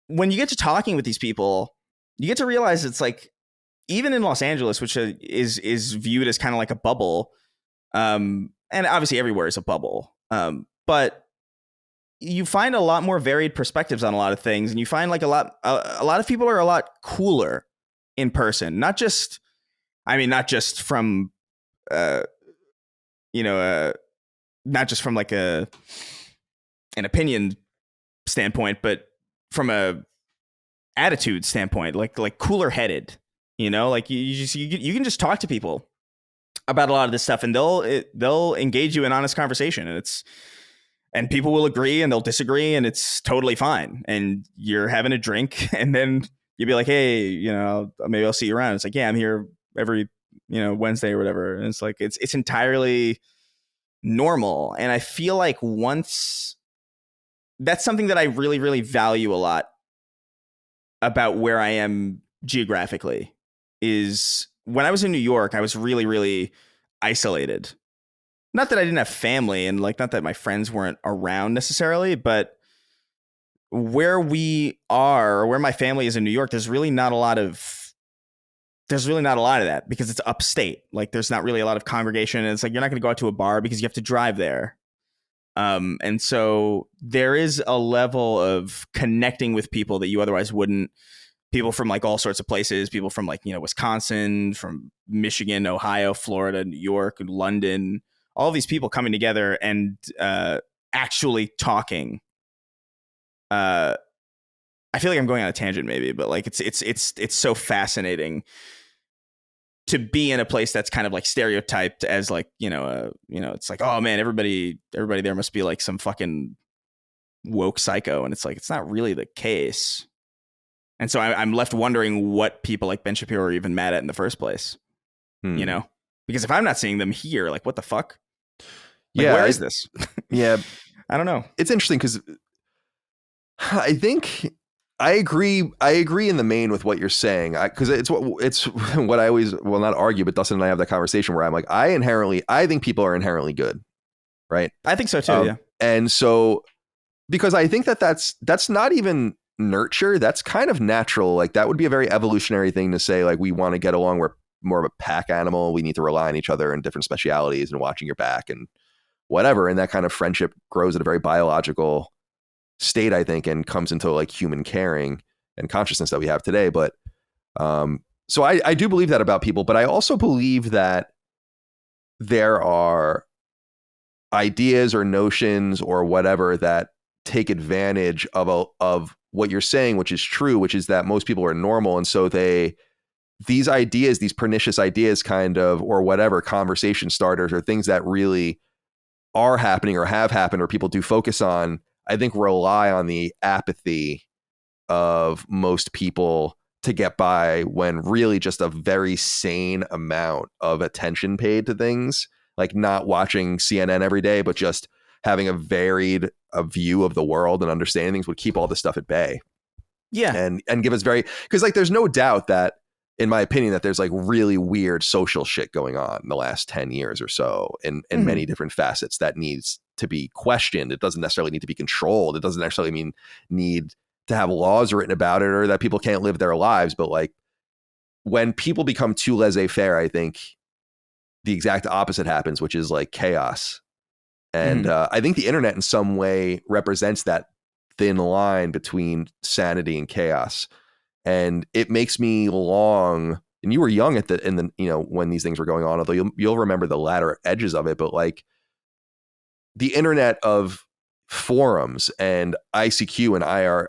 when you get to talking with these people, you get to realize it's like, even in Los Angeles, which is viewed as kind of like a bubble, and obviously everywhere is a bubble, but you find a lot more varied perspectives on a lot of things, and you find like a lot of people are a lot cooler in person. Not just from, not just from like an opinion standpoint, but from a attitude standpoint, like cooler headed. Like you can just talk to people about a lot of this stuff, and they'll engage you in honest conversation, and people will agree and they'll disagree, and it's totally fine. And you're having a drink, and then you'll be like, hey, maybe I'll see you around. It's like, yeah, I'm here every, Wednesday or whatever. And it's like, it's entirely normal. And I feel like that's something that I really, really value a lot about where I am geographically, is when I was in New York, I was really, really isolated. Not that I didn't have family, and like, not that my friends weren't around necessarily, but where we are, or where my family is in New York, there's really not a lot of that, because it's upstate. Like, there's not really a lot of congregation, and it's like, you're not going to go out to a bar because you have to drive there. And so there is a level of connecting with people that you otherwise wouldn't. People from like all sorts of places, people from like, Wisconsin, from Michigan, Ohio, Florida, New York, London, all these people coming together and actually talking. I feel like I'm going on a tangent maybe, but like it's so fascinating to be in a place that's kind of like stereotyped as like, it's like, oh man, everybody there must be like some fucking woke psycho. And it's like, it's not really the case. And so I'm left wondering what people like Ben Shapiro are even mad at in the first place, because if I'm not seeing them here, like, what the fuck? Like, where is this? Yeah. I don't know. It's interesting because I think I agree in the main with what you're saying, because it's what I always, well, not argue, but Dustin and I have that conversation where I'm like, I think people are inherently good. Right. I think so too. Yeah. And so, because I think that's not even nurture, that's kind of natural. Like, that would be a very evolutionary thing to say, like, we want to get along, we're more of a pack animal, we need to rely on each other in different specialities and watching your back and whatever. And that kind of friendship grows at a very biological state, I think, and comes into like human caring and consciousness that we have today. But so I do believe that about people, but I also believe that there are ideas or notions or whatever that take advantage of what you're saying, which is true, which is that most people are normal. And so these ideas, these pernicious ideas kind of, or whatever, conversation starters or things that really are happening or have happened or people do focus on, I think rely on the apathy of most people to get by, when really just a very sane amount of attention paid to things, like not watching CNN every day, but just having a varied view of the world and understanding things would keep all this stuff at bay. Yeah. And give us because like, there's no doubt that, in my opinion, that there's like really weird social shit going on in the last 10 years or so in many different facets that needs to be questioned. It doesn't necessarily need to be controlled. It doesn't necessarily need to have laws written about it or that people can't live their lives. But like, when people become too laissez-faire, I think the exact opposite happens, which is like chaos. And I think the internet in some way represents that thin line between sanity and chaos. And it makes me long, and you were young when these things were going on, although you'll remember the latter edges of it, but like the internet of forums and ICQ and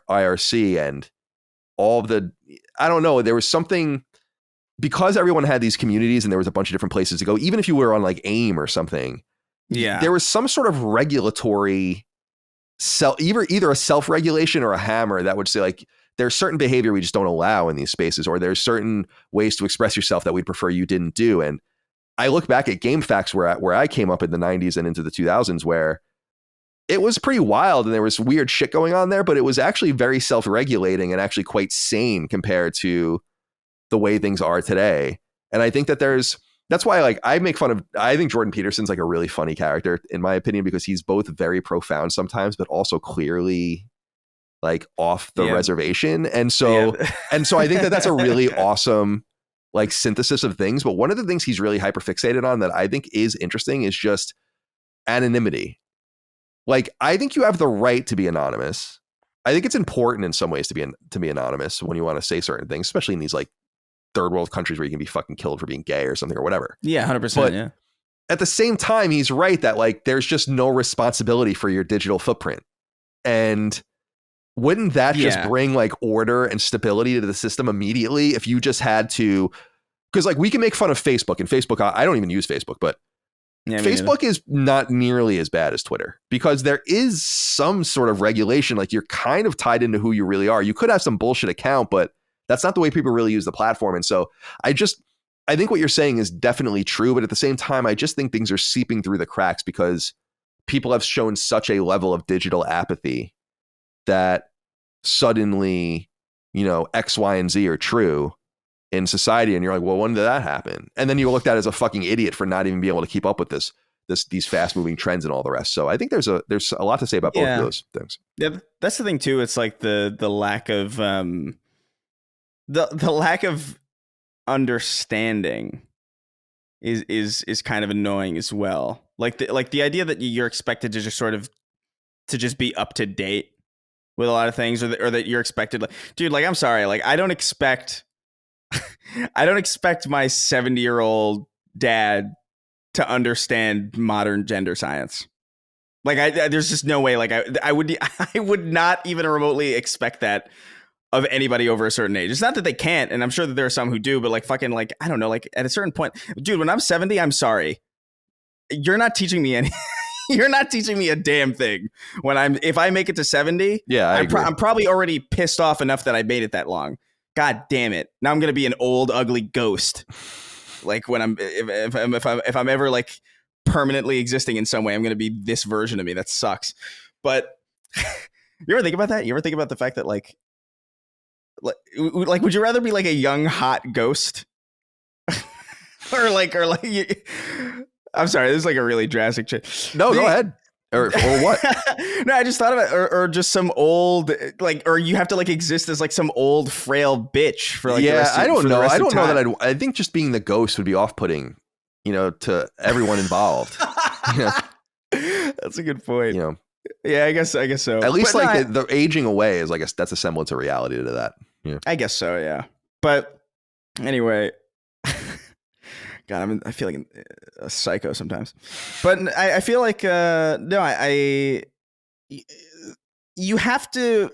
IRC and all of the, I don't know, there was something, because everyone had these communities and there was a bunch of different places to go, even if you were on like AIM or something, there was some sort of regulatory either a self-regulation or a hammer that would say like, there's certain behavior we just don't allow in these spaces, or there's certain ways to express yourself that we'd prefer you didn't do. And I look back at GameFAQs where I came up in the 90s and into the 2000s, where it was pretty wild and there was weird shit going on there, but it was actually very self-regulating and actually quite sane compared to the way things are today. And I think that that's why like I think Jordan Peterson's like a really funny character in my opinion, because he's both very profound sometimes, but also clearly like off the reservation. And so I think that that's a really awesome like synthesis of things. But one of the things he's really hyperfixated on that I think is interesting is just anonymity. Like, I think you have the right to be anonymous. I think it's important in some ways to be anonymous when you want to say certain things, especially in these like third world countries where you can be fucking killed for being gay or something or whatever. Yeah, 100%. But yeah. At the same time, he's right that like there's just no responsibility for your digital footprint. And wouldn't that just bring like order and stability to the system immediately if you just had to, because like we can make fun of Facebook, and Facebook, I don't even use Facebook, but Facebook is not nearly as bad as Twitter because there is some sort of regulation. Like you're kind of tied into who you really are. You could have some bullshit account, but that's not the way people really use the platform. And so I think what you're saying is definitely true. But at the same time, I just think things are seeping through the cracks because people have shown such a level of digital apathy that suddenly, you know, X, Y, and Z are true in society. And you're like, well, when did that happen? And then you're looked at as a fucking idiot for not even being able to keep up with these fast moving trends and all the rest. So I think there's a lot to say about both of those things. Yeah, that's the thing too. It's like the lack of the lack of understanding is kind of annoying as well. Like the idea that you're expected to just sort of to just be up to date with a lot of things, or that you're expected, like, dude, like, I'm sorry, like, I don't expect my 70-year-old dad to understand modern gender science. Like, there's just no way. Like, I would not even remotely expect that of anybody over a certain age. It's not that they can't, and I'm sure that there are some who do, but like fucking, like, I don't know, like at a certain point, dude, when I'm 70, I'm sorry, you're not teaching me any. You're not teaching me a damn thing. If I make it to 70, I'm probably already pissed off enough that I made it that long. God damn it! Now I'm gonna be an old, ugly ghost. Like when if I'm ever like permanently existing in some way, I'm gonna be this version of me. That sucks. But you ever think about that? You ever think about the fact that like would you rather be like a young hot ghost, or like I'm sorry, this is like a really drastic change. No, go ahead. Or what? No, I just thought of it, or just some old, like, or you have to like exist as like some old frail bitch for like. Yeah, I don't know. I don't know that I think just being the ghost would be off-putting, you know, to everyone involved. That's a good point. You know. Yeah, I guess so. At least but like the aging away is like that's a semblance of reality to that. Yeah. I guess so. Yeah. But anyway. God, I feel like a psycho sometimes, but I feel like you have to.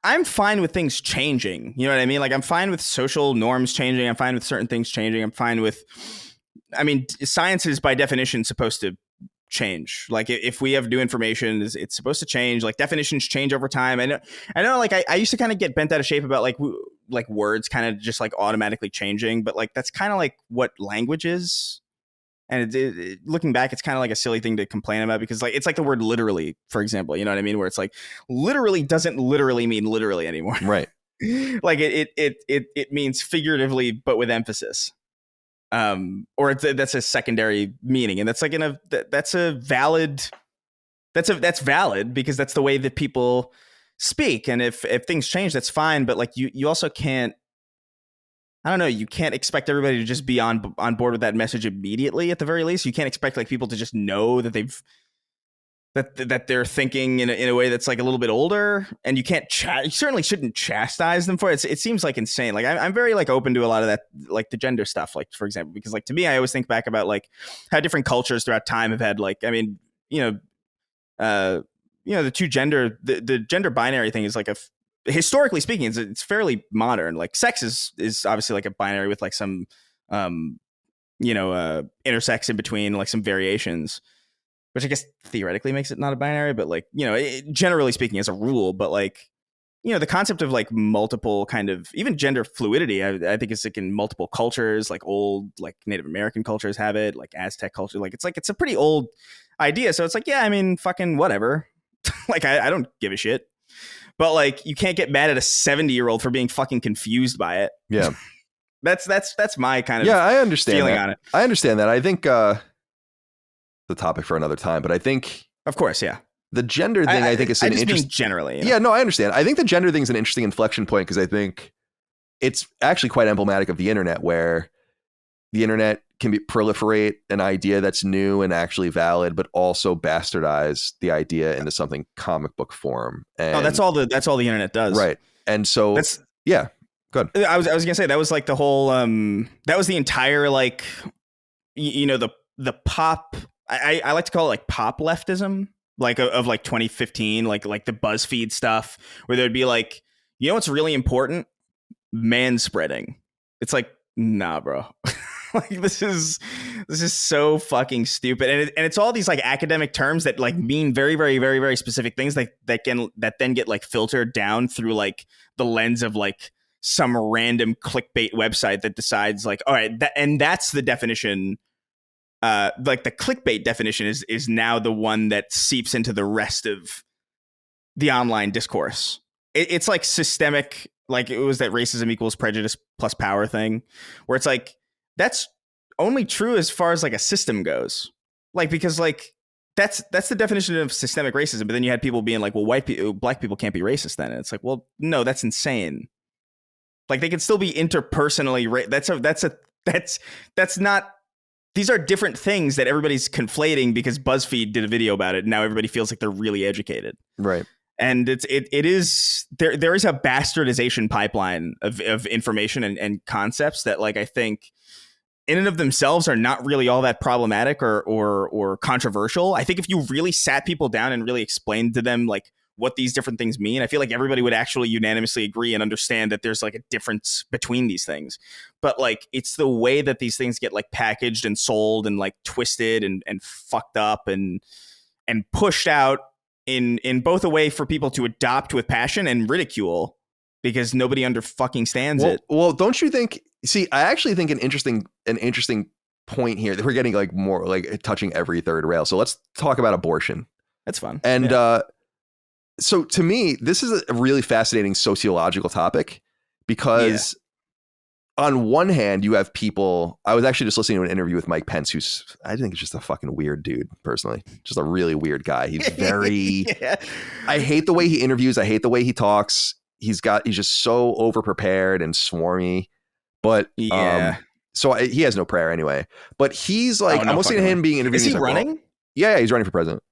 I'm fine with things changing. You know what I mean? Like I'm fine with social norms changing. I'm fine with certain things changing. I'm fine with. I mean, science is by definition supposed to change. Like if we have new information, it's supposed to change. Like definitions change over time. I know. Like I used to kind of get bent out of shape about like words kind of just like automatically changing, but like that's kind of like what language is. And looking back, it's kind of like a silly thing to complain about because like it's like the word literally, for example, you know what I mean, where it's like literally doesn't literally mean literally anymore. Right. Like it means figuratively but with emphasis. Or that's a secondary meaning, and that's like that's valid because that's the way that people speak, and if things change, that's fine. But like you also can't, I don't know, you can't expect everybody to just be on board with that message immediately. At the very least, you can't expect like people to just know that that they're thinking in a way that's like a little bit older, and you certainly shouldn't chastise them for it. It seems like insane. Like I'm very like open to a lot of that, like the gender stuff, like for example, because like to me, I always think back about like how different cultures throughout time have had like, I mean, the gender binary thing is like historically speaking, it's fairly modern. Like sex is obviously like a binary with like some, intersex in between, like some variations, which I guess theoretically makes it not a binary, but like, generally speaking as a rule, but like, the concept of like multiple kind of even gender fluidity, I think it's like in multiple cultures, like old, like Native American cultures have it, like Aztec culture. Like, it's a pretty old idea. So it's like, yeah, I mean, fucking whatever. Like, I don't give a shit, but like, you can't get mad at a 70-year-old for being fucking confused by it. Yeah. That's my kind of I understand feeling that. on it. I understand that. I think, the topic for another time, but I think, of course, yeah, the gender thing I think is an interesting. Generally, yeah, no, I understand. I think the gender thing is an interesting inflection point because I think it's actually quite emblematic of the internet, where the internet can proliferate an idea that's new and actually valid, but also bastardize the idea into something comic book form. And that's all the internet does. Right. And so That's yeah, good. I was gonna say that was like the whole that was the entire like the pop I like to call it like pop leftism, like of like 2015, like the BuzzFeed stuff where there'd be like, what's really important? Manspreading. It's like, nah, bro. Like this is so fucking stupid, and it's all these like academic terms that like mean very very very very specific things that then get like filtered down through like the lens of like some random clickbait website that decides like, all right, that's the definition. Like the clickbait definition is now the one that seeps into the rest of the online discourse. It's like systemic, like it was that racism equals prejudice plus power thing, where it's like that's only true as far as like a system goes, like because like that's the definition of systemic racism. But then you had people being like, well, black people can't be racist then, and it's like, well, no, that's insane. Like they can still be interpersonally that's not. These are different things that everybody's conflating because BuzzFeed did a video about it, and now everybody feels like they're really educated. Right. And it is there is a bastardization pipeline of information and concepts that like I think in and of themselves are not really all that problematic or controversial. I think if you really sat people down and really explained to them like what these different things mean, I feel like everybody would actually unanimously agree and understand that there's like a difference between these things. But like it's the way that these things get like packaged and sold and like twisted and fucked up and pushed out in both a way for people to adopt with passion and ridicule because nobody under fucking stands it. Well, don't you think? See, I actually think an interesting point here that we're getting like more like touching every third rail. So let's talk about abortion. That's fun. And so to me, this is a really fascinating sociological topic because on one hand, you have people. I was actually just listening to an interview with Mike Pence, who's I think is just a fucking weird dude, personally, just a really weird guy. He's very. I hate the way he interviews. I hate the way he talks. He's just so over prepared and swarmy. But so he has no prayer anyway. But he's like, I'm listening to him being interviewed. Is he like, running? well, yeah, he's running for president.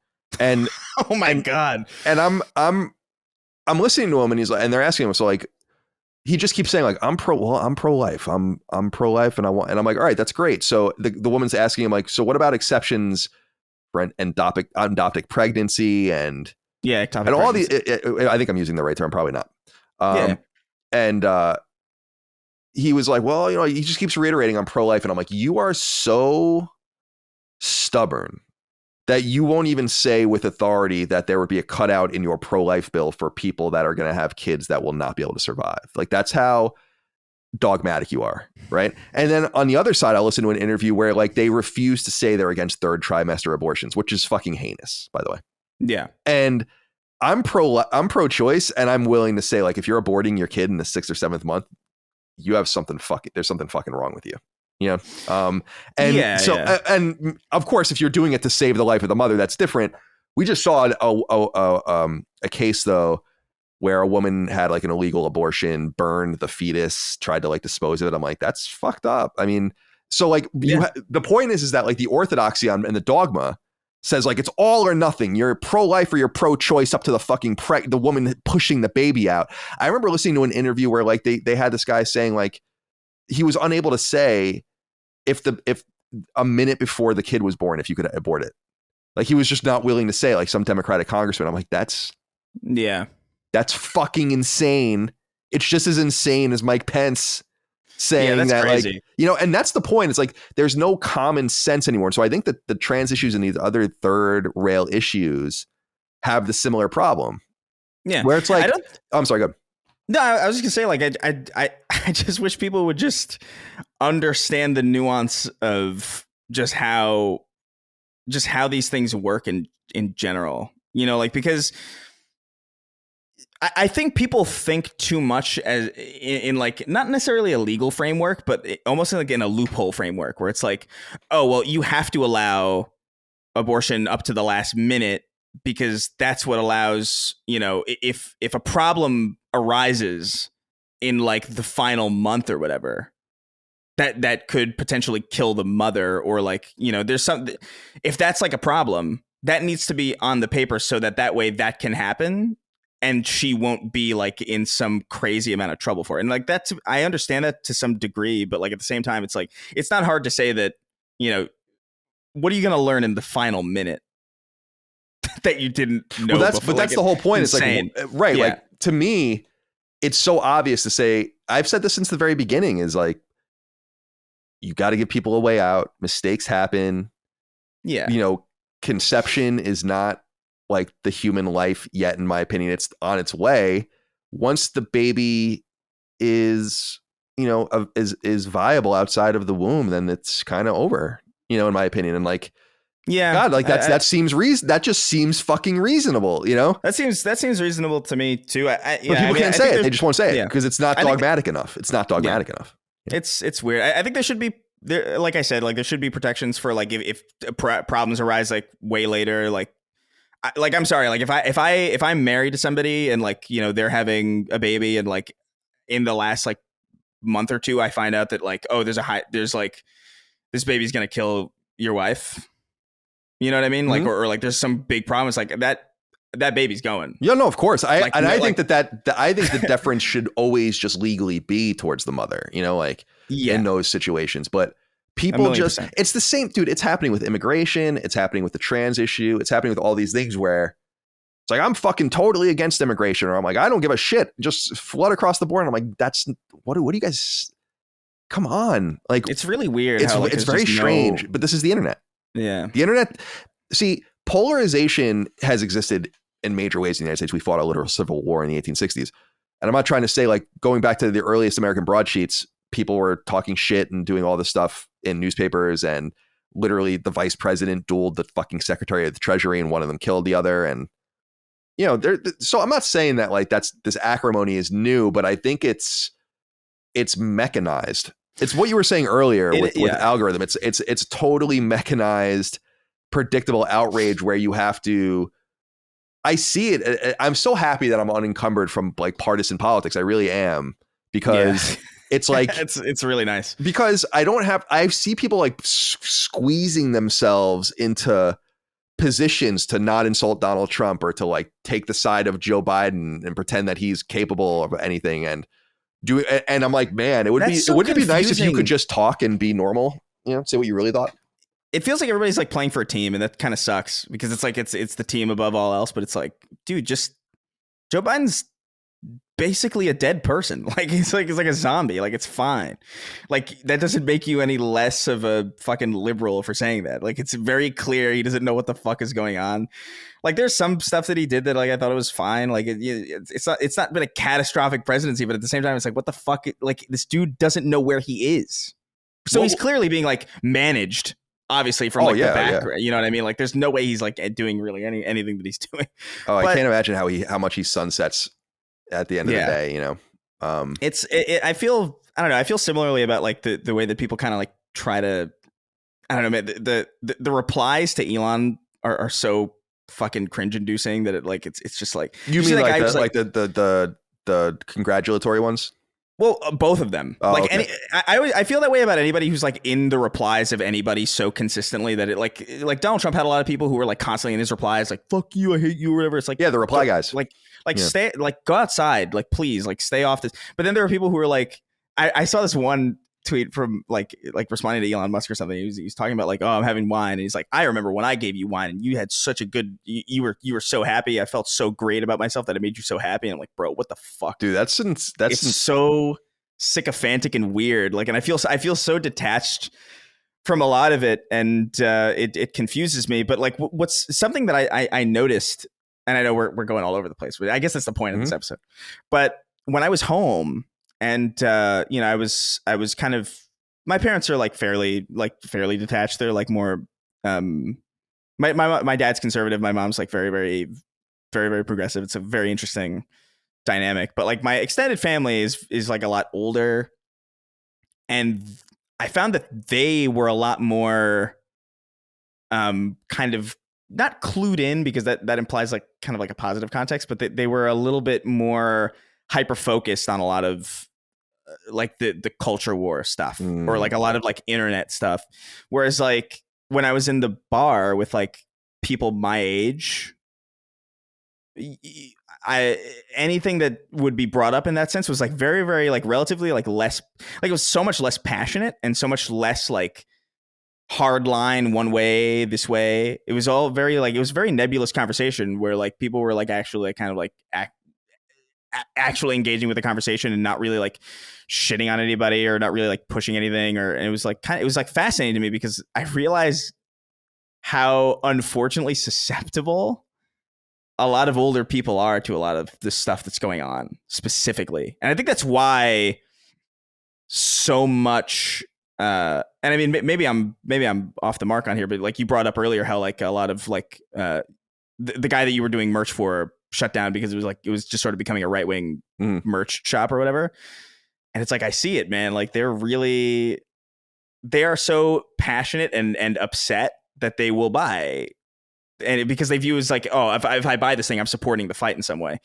And oh my god! And I'm listening to him, and he's like, and they're asking him, so like, he just keeps saying like, I'm pro-life, I'm pro-life, and I'm like, all right, that's great. So the woman's asking him like, so what about exceptions for endoptic pregnancy and ectopic all pregnancy. I think I'm using the right term, probably not. And he was like, well, he just keeps reiterating I'm pro-life, and I'm like, you are so stubborn that you won't even say with authority that there would be a cutout in your pro-life bill for people that are going to have kids that will not be able to survive. Like that's how dogmatic you are. Right. And then on the other side, I listened to an interview where like they refuse to say they're against third trimester abortions, which is fucking heinous, by the way. Yeah. And I'm pro-choice, and I'm willing to say like, if you're aborting your kid in the 6th or 7th month, you have there's something fucking wrong with you. And of course, if you're doing it to save the life of the mother, that's different. We just saw a case though, where a woman had like an illegal abortion, burned the fetus, tried to like dispose of it. I'm like, that's fucked up. I mean, so like the point is that like the orthodoxy and the dogma says like, it's all or nothing. You're pro-life or you're pro-choice up to the fucking the woman pushing the baby out. I remember listening to an interview where like they had this guy saying like, he was unable to say if a minute before the kid was born, if you could abort it. Like he was just not willing to say, like some Democratic congressman. I'm like, that's fucking insane. It's just as insane as Mike Pence saying that crazy. Like, and that's the point. It's like, there's no common sense anymore. So I think that the trans issues and these other third rail issues have the similar problem. Yeah. Where it's like, I'm sorry, go ahead. No, I was just gonna say, like, I just wish people would just understand the nuance of just how these things work in general. Like, because I think people think too much as in like not necessarily a legal framework, but almost like in a loophole framework where it's like, oh well, you have to allow abortion up to the last minute because that's what allows, if a problem arises in like the final month or whatever, that could potentially kill the mother, or like, you know, there's some, if that's like a problem, that needs to be on the paper so that way that can happen and she won't be like in some crazy amount of trouble for it. And like, that's, I understand that to some degree, but like at the same time, it's like, it's not hard to say that, you know, what are you going to learn in the final minute that you didn't know? Well, before? but that's like, the whole point. insane. It's like, right. Yeah. Like, to me, it's so obvious to say, I've said this since the very beginning, is like, you got to give people a way out. Mistakes happen. Yeah. You know, conception is not like the human life yet, in my opinion. It's on its way. Once the baby is, you know, is viable outside of the womb, then it's kind of over, you know, in my opinion. And like, yeah, God, like that seems that just seems fucking reasonable, you know? That seems reasonable to me too. But people can't say it. They just won't say it because it's not dogmatic enough. It's not dogmatic enough. Yeah. It's weird. I think there should be there, like I said, like there should be protections for like if problems arise like way later, like I'm sorry, like if I'm married to somebody and like, you know, they're having a baby and like in the last like month or two, I find out that like, oh, there's like this baby's gonna kill your wife. You know what I mean? Like, or like there's some big problem. It's like that baby's going. Yeah, no, of course. I think I think the deference should always just legally be towards the mother, you know, like in those situations. But people just, it's the same, dude. It's happening with immigration. It's happening with the trans issue. It's happening with all these things where it's like, I'm fucking totally against immigration, or I'm like, I don't give a shit. Just flood across the board. And I'm like, that's what do you guys, come on. Like, it's really weird. It's very strange, but this is the internet. Yeah. The internet, see, polarization has existed in major ways in the United States. We fought a literal civil war in the 1860s. And I'm not trying to say, like, going back to the earliest American broadsheets, people were talking shit and doing all this stuff in newspapers, and literally the vice president dueled the fucking secretary of the treasury and one of them killed the other. And, you know, so I'm not saying that like this acrimony is new, but I think it's mechanized. It's what you were saying earlier with algorithm. It's totally mechanized, predictable outrage where you have to. I see it. I'm so happy that I'm unencumbered from like partisan politics. I really am, because it's like it's really nice, because I see people like squeezing themselves into positions to not insult Donald Trump or to like take the side of Joe Biden and pretend that he's capable of anything and do it. And I'm like, man, wouldn't it be nice if you could just talk and be normal, you know, say what you really thought? It feels like everybody's like playing for a team, and that kind of sucks because it's like it's the team above all else. But it's like, dude, just Joe Biden's basically a dead person. Like he's like a zombie. Like it's fine. Like that doesn't make you any less of a fucking liberal for saying that. Like it's very clear he doesn't know what the fuck is going on. Like there's some stuff that he did that like I thought it was fine. Like it's not been a catastrophic presidency, but at the same time it's like what the fuck? Like this dude doesn't know where he is. So he's clearly being like managed. Obviously from the background, you know what I mean? Like there's no way he's like doing really anything that he's doing. Oh, I can't imagine how much he sunsets at the end of the day, you know? I feel similarly about like the way that people kind of like try to, I don't know, man, the replies to Elon are so fucking cringe inducing that it's just like, you mean like the congratulatory ones? Well, both of them. Oh, like okay. I feel that way about anybody who's like in the replies of anybody so consistently that it like Donald Trump had a lot of people who were like constantly in his replies like fuck you, I hate you, or whatever. It's like the reply guys. Stay, like go outside, like please, like stay off this. But then there are people who are like, I saw this one tweet from like responding to Elon Musk or something. He was talking about like, oh, I'm having wine, and he's like, I remember when I gave you wine and you had such a good, you were so happy. I felt so great about myself that it made you so happy. And I'm like, bro, what the fuck, dude? That's so sycophantic and weird. Like, and I feel so detached from a lot of it, and it confuses me. But like, what's something that I noticed, and I know we're going all over the place, but I guess that's the point of this episode. But when I was home. And you know, I was kind of, my parents are like fairly detached. They're like more my dad's conservative. My mom's like very, very, very, very progressive. It's a very interesting dynamic. But like my extended family is like a lot older, and I found that they were a lot more kind of not clued in, because that implies like kind of like a positive context, but they were a little bit more hyper focused on a lot of like the culture war stuff or like a lot of like internet stuff. Whereas like when I was in the bar with like people my age, anything that would be brought up in that sense was like very, very like relatively like less, like it was so much less passionate and so much less like hard line one way, this way. It was all very like, it was very nebulous conversation where like people were like actually like kind of like actually engaging with the conversation and not really like shitting on anybody or not really like pushing anything. And it was like kind of, it was like fascinating to me because I realized how unfortunately susceptible a lot of older people are to a lot of the stuff that's going on specifically. And I think that's why so much, and I mean, maybe I'm off the mark on here, but like you brought up earlier, how like a lot of like, the guy that you were doing merch for shut down because it was just sort of becoming a right wing merch shop or whatever. And it's like, I see it, man. Like they are so passionate and upset that they will buy. And because they view as like, oh, if I buy this thing, I'm supporting the fight in some way.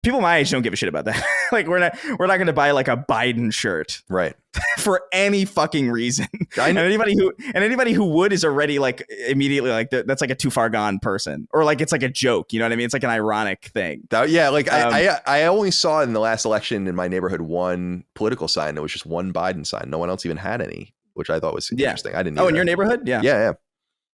People my age don't give a shit about that. Like we're not going to buy like a Biden shirt, right? For any fucking reason. And anybody who would is already like immediately like that's like a too far gone person, or like it's like a joke. You know what I mean? It's like an ironic thing. Like I only saw in the last election in my neighborhood one political sign. It was just one Biden sign. No one else even had any, which I thought was interesting. I didn't. Oh, in your neighborhood? Yeah.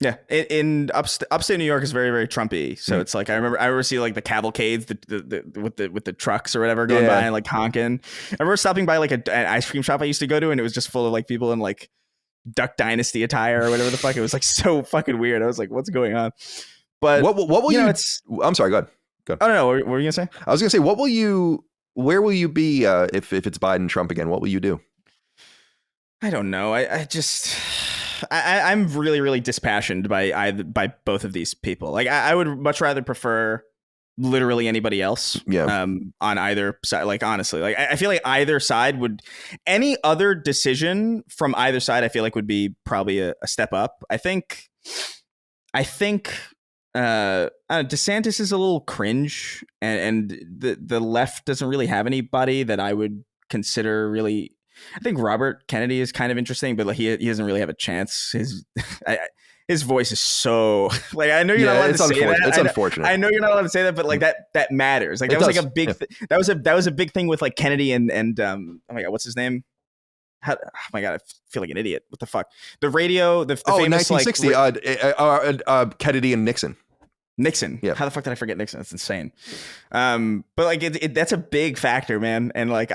Yeah. In upstate New York is very, very Trumpy. So it's like I remember seeing like the cavalcades with the trucks or whatever going by and like honking. I remember stopping by like an ice cream shop I used to go to, and it was just full of like people in like Duck Dynasty attire or whatever the fuck. It was like so fucking weird. I was like, what's going on? But what will you? I'm sorry. Go ahead. I don't know. What were you gonna say? I was gonna say, where will you be if it's Biden Trump again? What will you do? I don't know. I'm really, really dispassionate by both of these people. Like I would much rather prefer literally anybody else. Yeah. On either side. Like honestly, like I feel like either side any other decision from either side, I feel like would be probably a step up. I think DeSantis is a little cringe, and the left doesn't really have anybody that I would consider really. I think Robert Kennedy is kind of interesting, but like he doesn't really have a chance. His voice is so like, I know you're not allowed to say that. It's unfortunate. I know you're not allowed to say that, but like that matters. Like that was like a big that was a big thing with like Kennedy and oh my god, what's his name? Oh my god, I feel like an idiot. What the fuck? The radio, the famous 1960, Kennedy and Nixon. Yeah. How the fuck did I forget Nixon? That's insane. But like that's a big factor, man. And like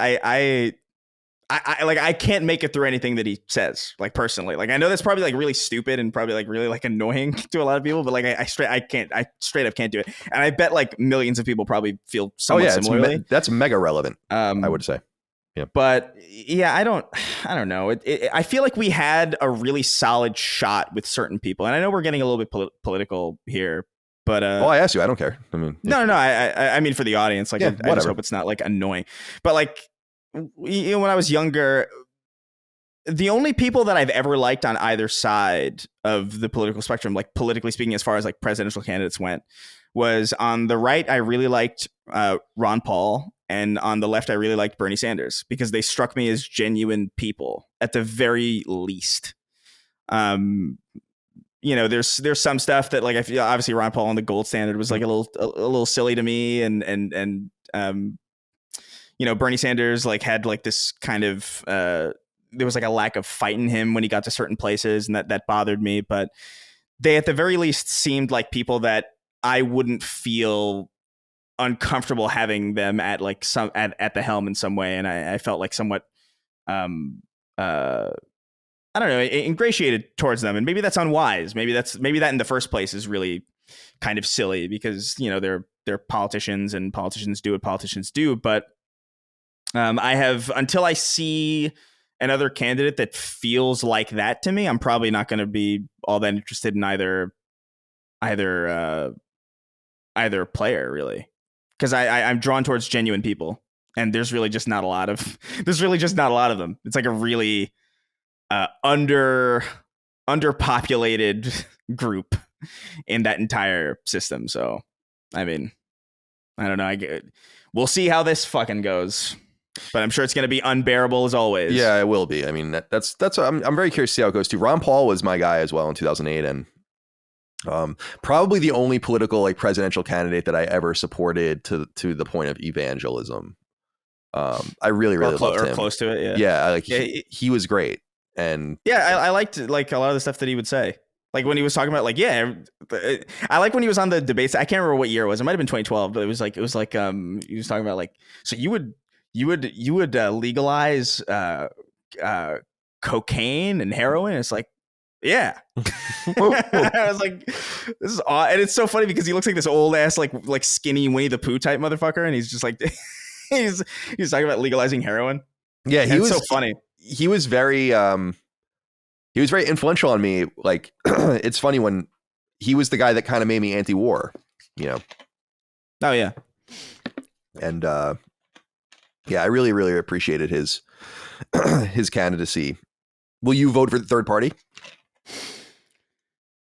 I can't make it through anything that he says, like personally. Like I know that's probably like really stupid and probably like really like annoying to a lot of people, but like I straight up can't do it. And I bet like millions of people probably feel somewhat similarly. That's mega relevant. I would say. Yeah. But yeah, I don't know. I feel like we had a really solid shot with certain people, and I know we're getting a little bit political here. But I asked you. I don't care. I mean, no. I mean for the audience, like I just hope it's not like annoying. But like, you know, when I was younger, the only people that I've ever liked on either side of the political spectrum, like politically speaking, as far as like presidential candidates went, was on the right. I really liked Ron Paul, and on the left, I really liked Bernie Sanders because they struck me as genuine people at the very least. You know, there's some stuff that like I feel obviously Ron Paul on the gold standard was like a little silly to me, and you know, Bernie Sanders like had like this kind of there was like a lack of fight in him when he got to certain places, and that bothered me. But they at the very least seemed like people that I wouldn't feel uncomfortable having them at like some at the helm in some way, and I felt like somewhat I don't know, ingratiated towards them. And maybe that's unwise. Maybe that in the first place is really kind of silly because, you know, they're politicians and politicians do what politicians do. But I have, until I see another candidate that feels like that to me, I'm probably not going to be all that interested in either player really. Because I'm drawn towards genuine people, and there's really just not a lot of them. It's like a really underpopulated group in that entire system. So, I mean, I don't know. We'll see how this fucking goes. but I'm sure it's going to be unbearable as always. Yeah, it will be. I mean, that's what I'm very curious to see how it goes too. Ron Paul was my guy as well in 2008, and probably the only political like presidential candidate that I ever supported to the point of evangelism. I really loved him. Close to it. Yeah. Like he was great. And yeah, I liked like a lot of the stuff that he would say. Like when he was talking about like, yeah, I like when he was on the debates. I can't remember what year it was. It might've been 2012, but it was like he was talking about like, so you would legalize cocaine and heroin. It's like, yeah. I was like, this is odd. And it's so funny because he looks like this old ass, like skinny Winnie the Pooh type motherfucker. And he's just like, he's talking about legalizing heroin. Yeah. He was so funny. He was very influential on me. Like, it's funny when he was the guy that kind of made me anti-war, you know? Oh yeah. And, yeah, I really, really appreciated his candidacy. Will you vote for the third party?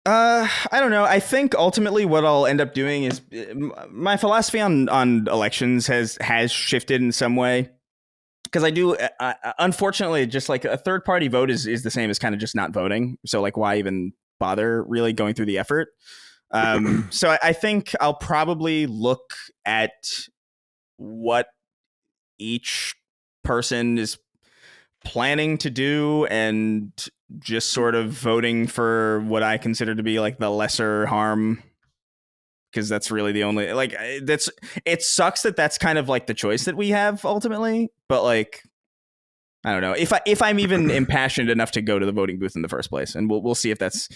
I don't know. I think ultimately what I'll end up doing is my philosophy on elections has shifted in some way. Because I do, unfortunately, just like a third party vote is the same as kind of just not voting. So like, why even bother really going through the effort? So I think I'll probably look at what each person is planning to do and just sort of voting for what I consider to be like the lesser harm. Because that's really the only like it sucks that that's kind of like the choice that we have ultimately. But like, I don't know if I'm even impassioned enough to go to the voting booth in the first place, and we'll see if that's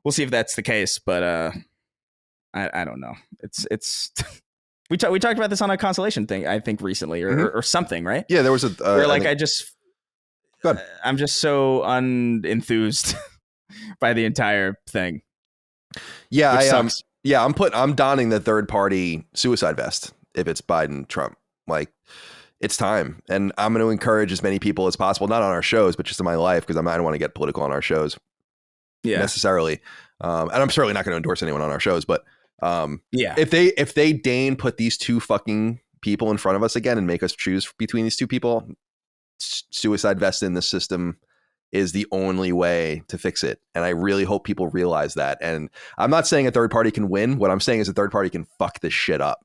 the case. But I don't know. It's we talked about this on a Constellation thing I think recently or something, right? Yeah, there was a where like I'm just so unenthused by the entire thing. Yeah, Yeah, I'm donning the third party suicide vest if it's Biden, Trump. Like, it's time. And I'm going to encourage as many people as possible, not on our shows, but just in my life, because I don't want to get political on our shows necessarily. And I'm certainly not going to endorse anyone on our shows. But if they deign put these two fucking people in front of us again and make us choose between these two people, suicide vest in the system is the only way to fix it. And I really hope people realize that. And I'm not saying a third party can win. What I'm saying is a third party can fuck this shit up,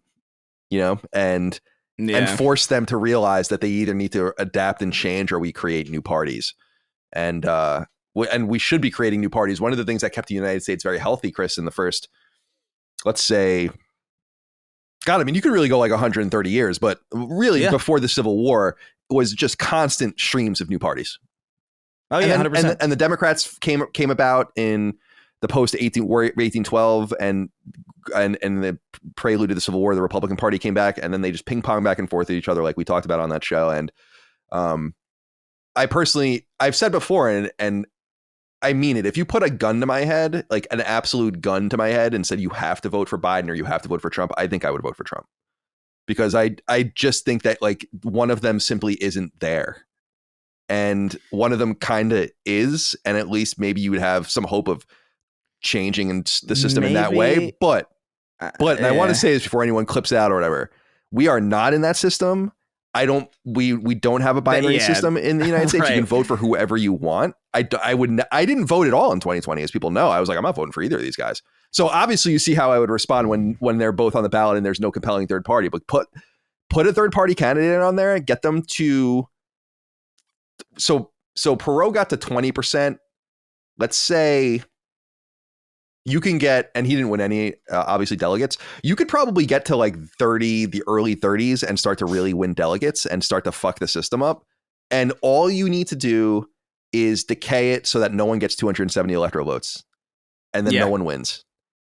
you know, and force them to realize that they either need to adapt and change or we create new parties. And we should be creating new parties. One of the things that kept the United States very healthy, Chris, in the first, let's say, God, I mean, you could really go like 130 years, but really before the Civil War was just constant streams of new parties. Oh yeah, 100%. And the Democrats came about in the post 1812 and the prelude to the Civil War. The Republican Party came back, and then they just ping pong back and forth at each other, like we talked about on that show. And I've said before, and I mean it. If you put a gun to my head, like an absolute gun to my head, and said you have to vote for Biden or you have to vote for Trump, I think I would vote for Trump, because I just think that like one of them simply isn't there. And one of them kind of is, and at least maybe you would have some hope of changing the system in that way. But and I want to say this before anyone clips out or whatever, we are not in that system. We don't have a binary system in the United States. Right. You can vote for whoever you want. I didn't vote at all in 2020, as people know. I was like, I'm not voting for either of these guys. So obviously you see how I would respond when they're both on the ballot and there's no compelling third party. But put a third party candidate on there and get them to. So Perot got to 20%. Let's say you can get, and he didn't win any, obviously, delegates. You could probably get to like 30, the early 30s, and start to really win delegates and start to fuck the system up. And all you need to do is decay it so that no one gets 270 electoral votes, and then no one wins.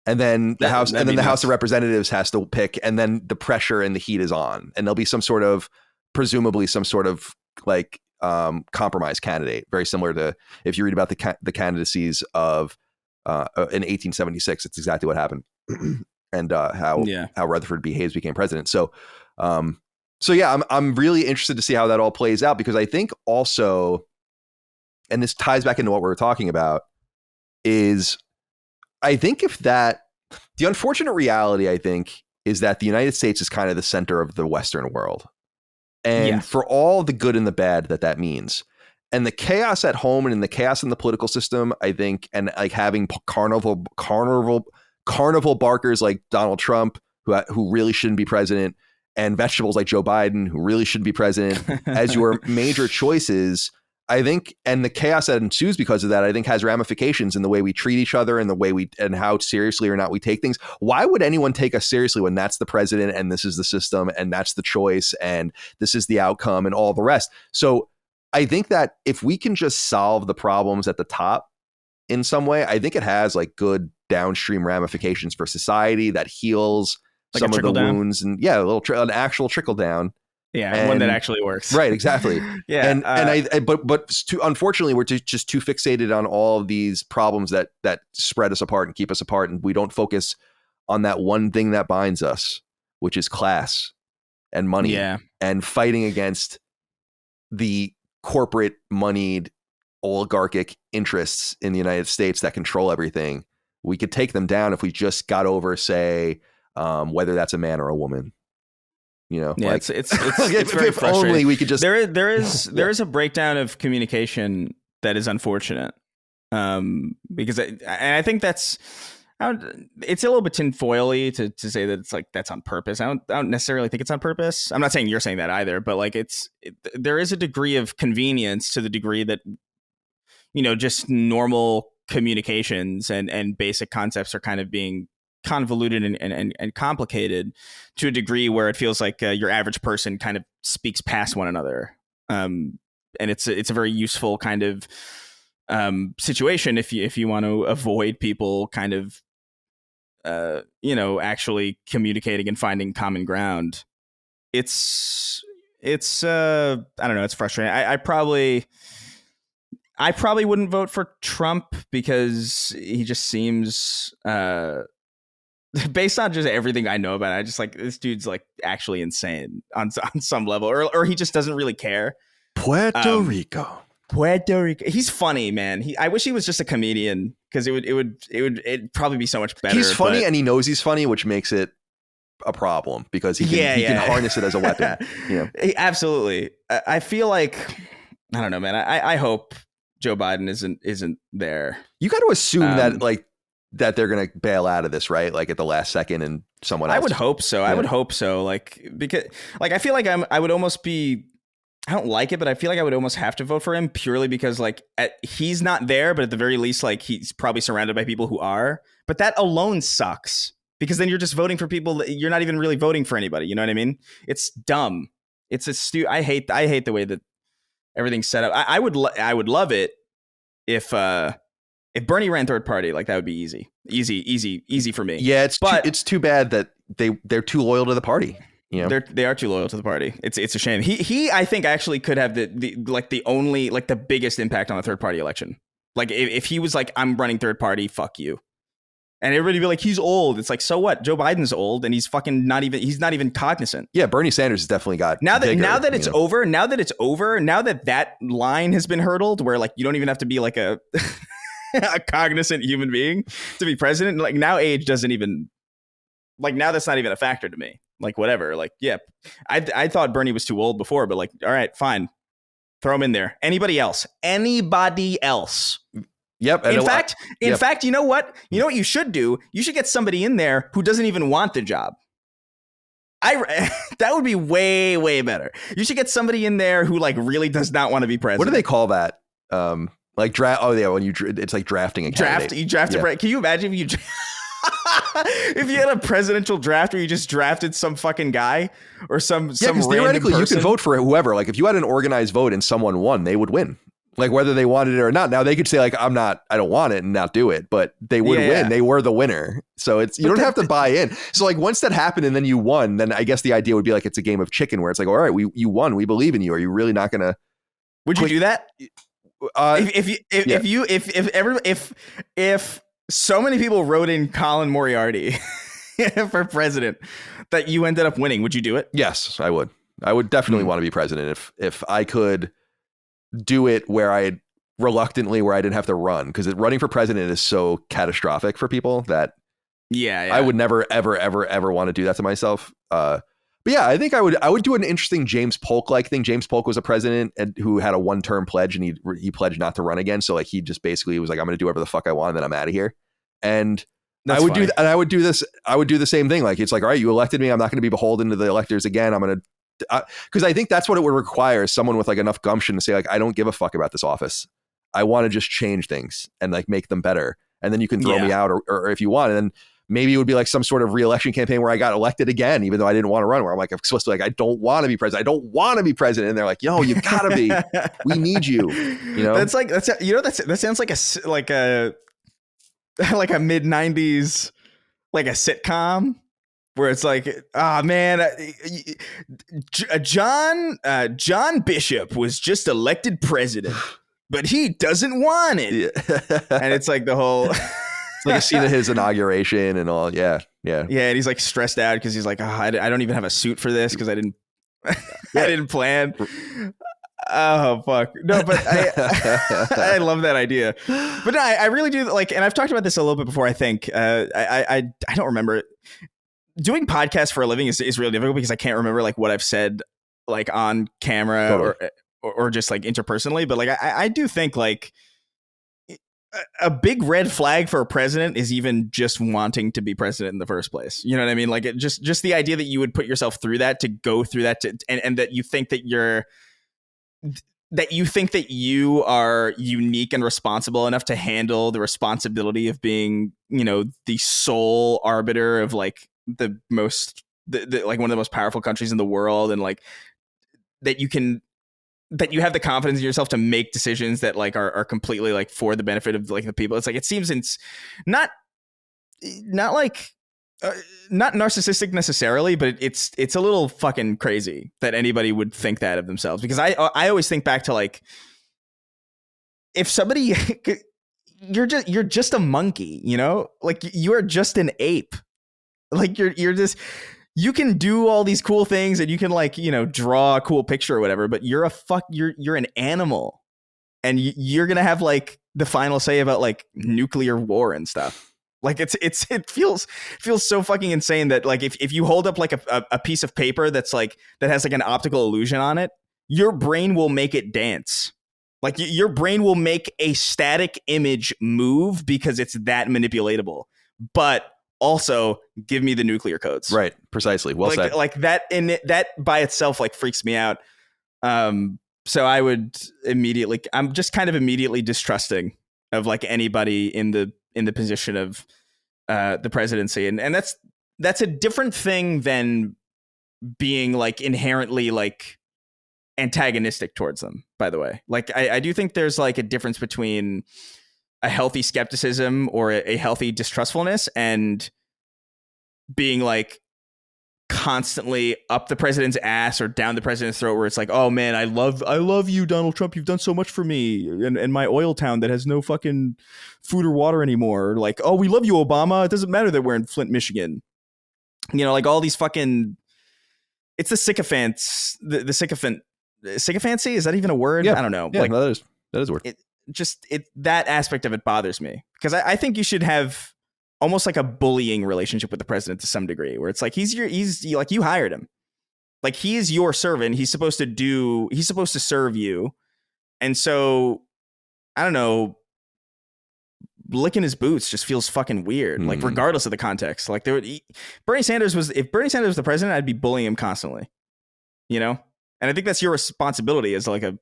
And then the House of Representatives has to pick, and then the pressure and the heat is on, and there'll be presumably some sort of like compromise candidate, very similar to if you read about the candidacies of in 1876. It's exactly what happened. And how Rutherford B. Hayes became president. So yeah, I'm really interested to see how that all plays out, because I think also, and this ties back into what we were talking about, is I think the unfortunate reality, I think, is that the United States is kind of the center of the Western world. and for all the good and the bad that means. And the chaos at home and in the chaos in the political system, I think, and like having carnival barkers like Donald Trump, who really shouldn't be president, and vegetables like Joe Biden, who really shouldn't be president, as your major choices, I think, and the chaos that ensues because of that, I think has ramifications in the way we treat each other and the way and how seriously or not we take things. Why would anyone take us seriously when that's the president and this is the system and that's the choice and this is the outcome and all the rest? So I think that if we can just solve the problems at the top in some way, I think it has like good downstream ramifications for society that heals like some of the wounds and an actual trickle down. Yeah, one that actually works. Right, exactly. But unfortunately, we're just too fixated on all of these problems that spread us apart and keep us apart, and we don't focus on that one thing that binds us, which is class and money, and fighting against the corporate moneyed oligarchic interests in the United States that control everything. We could take them down if we just got over, say, whether that's a man or a woman. You know, yeah, like, it's very if frustrating. Only we could just there is a breakdown of communication that is unfortunate, because I think it's a little bit tinfoily to say that it's like that's on purpose. I don't necessarily think it's on purpose. I'm not saying you're saying that either, but like there is a degree of convenience to the degree that, you know, just normal communications and basic concepts are kind of being convoluted and complicated to a degree where it feels like your average person kind of speaks past one another. And it's a very useful kind of situation if you want to avoid people kind of actually communicating and finding common ground. It's I don't know, it's frustrating. I probably wouldn't vote for Trump because he just seems based on just everything I know about it, I just like this dude's like actually insane on some level, or he just doesn't really care. Puerto Rico. He's funny, man. I wish he was just a comedian because it'd probably be so much better. He's funny and he knows he's funny, which makes it a problem because he can harness it as a weapon. You know? Absolutely. I feel like, I don't know, man. I hope Joe Biden isn't there. You got to assume that they're going to bail out of this, right? Like at the last second and someone else. I would hope so. Yeah. I would hope so. Like, because like, I feel like I would almost be, I don't like it, but I feel like I would almost have to vote for him purely because like he's not there, but at the very least, like he's probably surrounded by people who are, but that alone sucks because then you're just voting for people that you're not even really voting for anybody. You know what I mean? It's dumb. It's I hate the way that everything's set up. I would love it if Bernie ran third party, like that would be easy for me. Yeah, it's too bad that they're too loyal to the party. You know? They are too loyal to the party. It's a shame. He I think actually could have the biggest impact on a third party election. Like if he was like, I'm running third party, fuck you. And everybody be like, he's old. It's like, so what? Joe Biden's old and he's not even cognizant. Yeah, Bernie Sanders has definitely got now that it's over, now that line has been hurdled where like you don't even have to be like a a cognizant human being to be president. Like now age doesn't even, like now that's not even a factor to me. Like whatever. Like, yeah, I thought Bernie was too old before, but like, all right, fine. Throw him in there. Anybody else? Yep. In fact, you know what? You know what you should do? You should get somebody in there who doesn't even want the job. That would be way, way better. You should get somebody in there who like really does not want to be president. What do they call that? Like draft. Oh yeah, when it's like drafting a candidate. You draft a. Can you imagine if you if you had a presidential draft where you just drafted some fucking guy or some because theoretically person? You could vote for whoever. Like if you had an organized vote and someone won, they would win. Like whether they wanted it or not. Now they could say like I don't want it and not do it, but they would win. Yeah. They were the winner. So you don't have to buy in. So like once that happened and then you won, then I guess the idea would be like it's a game of chicken where it's like, all right, you won. We believe in you. Are you really not gonna? Would you do that? If so many people wrote in Colin Moriarty for president that you ended up winning, would you do it? Yes, I would. I would definitely want to be president if I could do it where I didn't have to run, because running for president is so catastrophic for people that I would never, ever, ever, ever want to do that to myself. But But yeah, I think I would do an interesting James Polk like thing. James Polk was a president who had a 1-term pledge, and he pledged not to run again. So like he just basically was like, I'm going to do whatever the fuck I want, and then I'm out of here. And That's I would funny. do, and I would do this. I would do the same thing. Like it's like, all right, you elected me. I'm not going to be beholden to the electors again. I'm going to, because I think that's what it would require, is someone with like enough gumption to say like, I don't give a fuck about this office. I want to just change things and like make them better. And then you can throw me out, or if you want, and then maybe it would be like some sort of re-election campaign where I got elected again, even though I didn't want to run, where I'm like, I'm supposed to like, I don't want to be president. I don't want to be president. And they're like, yo, you gotta be, we need you. You know, that sounds like a like a mid 90s, like a sitcom where it's like, oh man, John Bishop was just elected president, but he doesn't want it. Yeah. And it's like the whole, it's like a scene of his inauguration and all. Yeah. And he's like stressed out because he's like, I don't even have a suit for this because I didn't plan. Oh fuck no, but I love that idea. But no, I really do like, and I've talked about this a little bit before. I think I don't remember it. Doing podcasts for a living is really difficult because I can't remember like what I've said like on camera Totally. or just like interpersonally. But like I do think like a big red flag for a president is even just wanting to be president in the first place. You know what I mean? Like it just the idea that you would put yourself through that, to go through that, and that you think that you are unique and responsible enough to handle the responsibility of being, you know, the sole arbiter of like the like one of the most powerful countries in the world, and like that you have the confidence in yourself to make decisions that like are completely like for the benefit of like the people. It's like, it seems it's not like not narcissistic necessarily, but it's a little fucking crazy that anybody would think that of themselves. Because I always think back to like, if somebody you're just a monkey, you know, like you are just an ape, like you're just, you can do all these cool things and you can like, you know, draw a cool picture or whatever, but you're an animal, and you're gonna have like the final say about like nuclear war and stuff. Like it feels so fucking insane that like if you hold up like a piece of paper that's like that has like an optical illusion on it, your brain will make it dance. Like your brain will make a static image move because it's that manipulatable. But also give me the nuclear codes. Right. Precisely. Well said. Like that by itself like freaks me out. So I would I'm just kind of immediately distrusting of like anybody in the position of the presidency, and that's a different thing than being like inherently like antagonistic towards them, by the way. Like I do think there's like a difference between a healthy skepticism or a healthy distrustfulness and being like constantly up the president's ass or down the president's throat, where it's like, oh man, I love you, Donald Trump, you've done so much for me and my oil town that has no fucking food or water anymore. Or like, oh, we love you, Obama, it doesn't matter that we're in Flint, Michigan. You know, like all these fucking, it's the sycophants, the sycophancy, is that even a word? Yeah. I don't know. Yeah, like, no, that is a word. That aspect of it bothers me, because I think you should have almost like a bullying relationship with the president to some degree, where it's like he's like, you hired him, like he is your servant, he's supposed to serve you, and so I don't know, licking his boots just feels fucking weird. Like regardless of the context, like if Bernie Sanders was the president, I'd be bullying him constantly, you know. And I think that's your responsibility as like a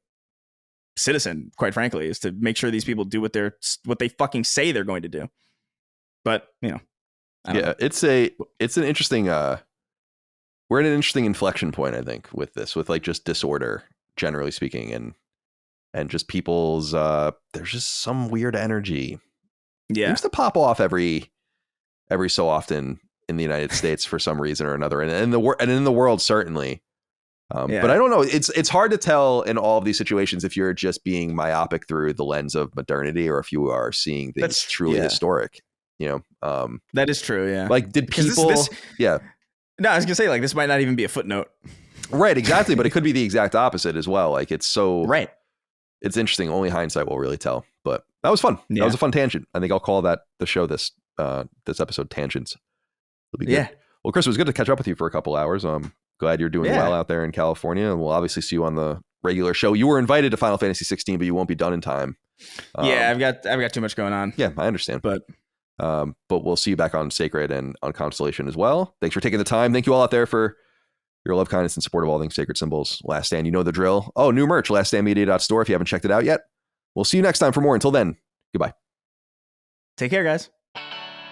citizen, quite frankly, is to make sure these people do what they fucking say they're going to do. But you know, I don't know. It's an interesting we're at an interesting inflection point, I think, with this, with like just disorder generally speaking, and just people's there's just some weird energy. Yeah, seems to pop off every so often in the United States for some reason or another, and in the world certainly. But I don't know. It's hard to tell in all of these situations if you're just being myopic through the lens of modernity, or if you are seeing things that's truly historic. You know, that is true. Yeah. Like, did people? Yeah. No, I was gonna say, like, this might not even be a footnote. Right. Exactly. But it could be the exact opposite as well. Like, it's so right. It's interesting. Only hindsight will really tell. But that was fun. Yeah. That was a fun tangent. I think I'll call the show this episode Tangents. It'll be good. Yeah. Well, Chris, it was good to catch up with you for a couple hours. Glad you're doing well out there in California. And we'll obviously see you on the regular show. You were invited to Final Fantasy 16, but you won't be done in time. I've got too much going on. Yeah, I understand. But we'll see you back on Sacred and on Constellation as well. Thanks for taking the time. Thank you all out there for your love, kindness, and support of all things Sacred Symbols. Last Stand, you know the drill. Oh, new merch, laststandmedia.store if you haven't checked it out yet. We'll see you next time for more. Until then, goodbye. Take care, guys.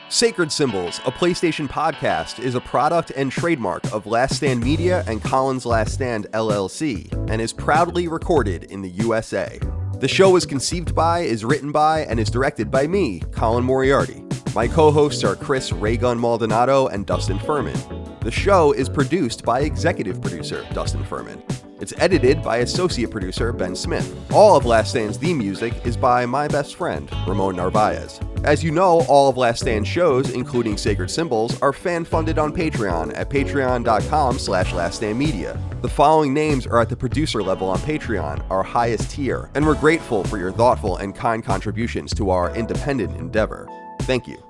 Sacred Symbols, a PlayStation podcast, is a product and trademark of Last Stand Media and Colin's Last Stand LLC, and is proudly recorded in the USA. The show is conceived by, is written by, and is directed by me, Colin Moriarty. My co-hosts are Chris Raygun Maldonado and Dustin Furman. The show is produced by executive producer Dustin Furman. It's edited by associate producer Ben Smith. All of Last Stand's theme music is by my best friend, Ramon Narvaez. As you know, all of Last Stand shows, including Sacred Symbols, are fan-funded on Patreon at patreon.com/laststandmedia. The following names are at the producer level on Patreon, our highest tier, and we're grateful for your thoughtful and kind contributions to our independent endeavor. Thank you.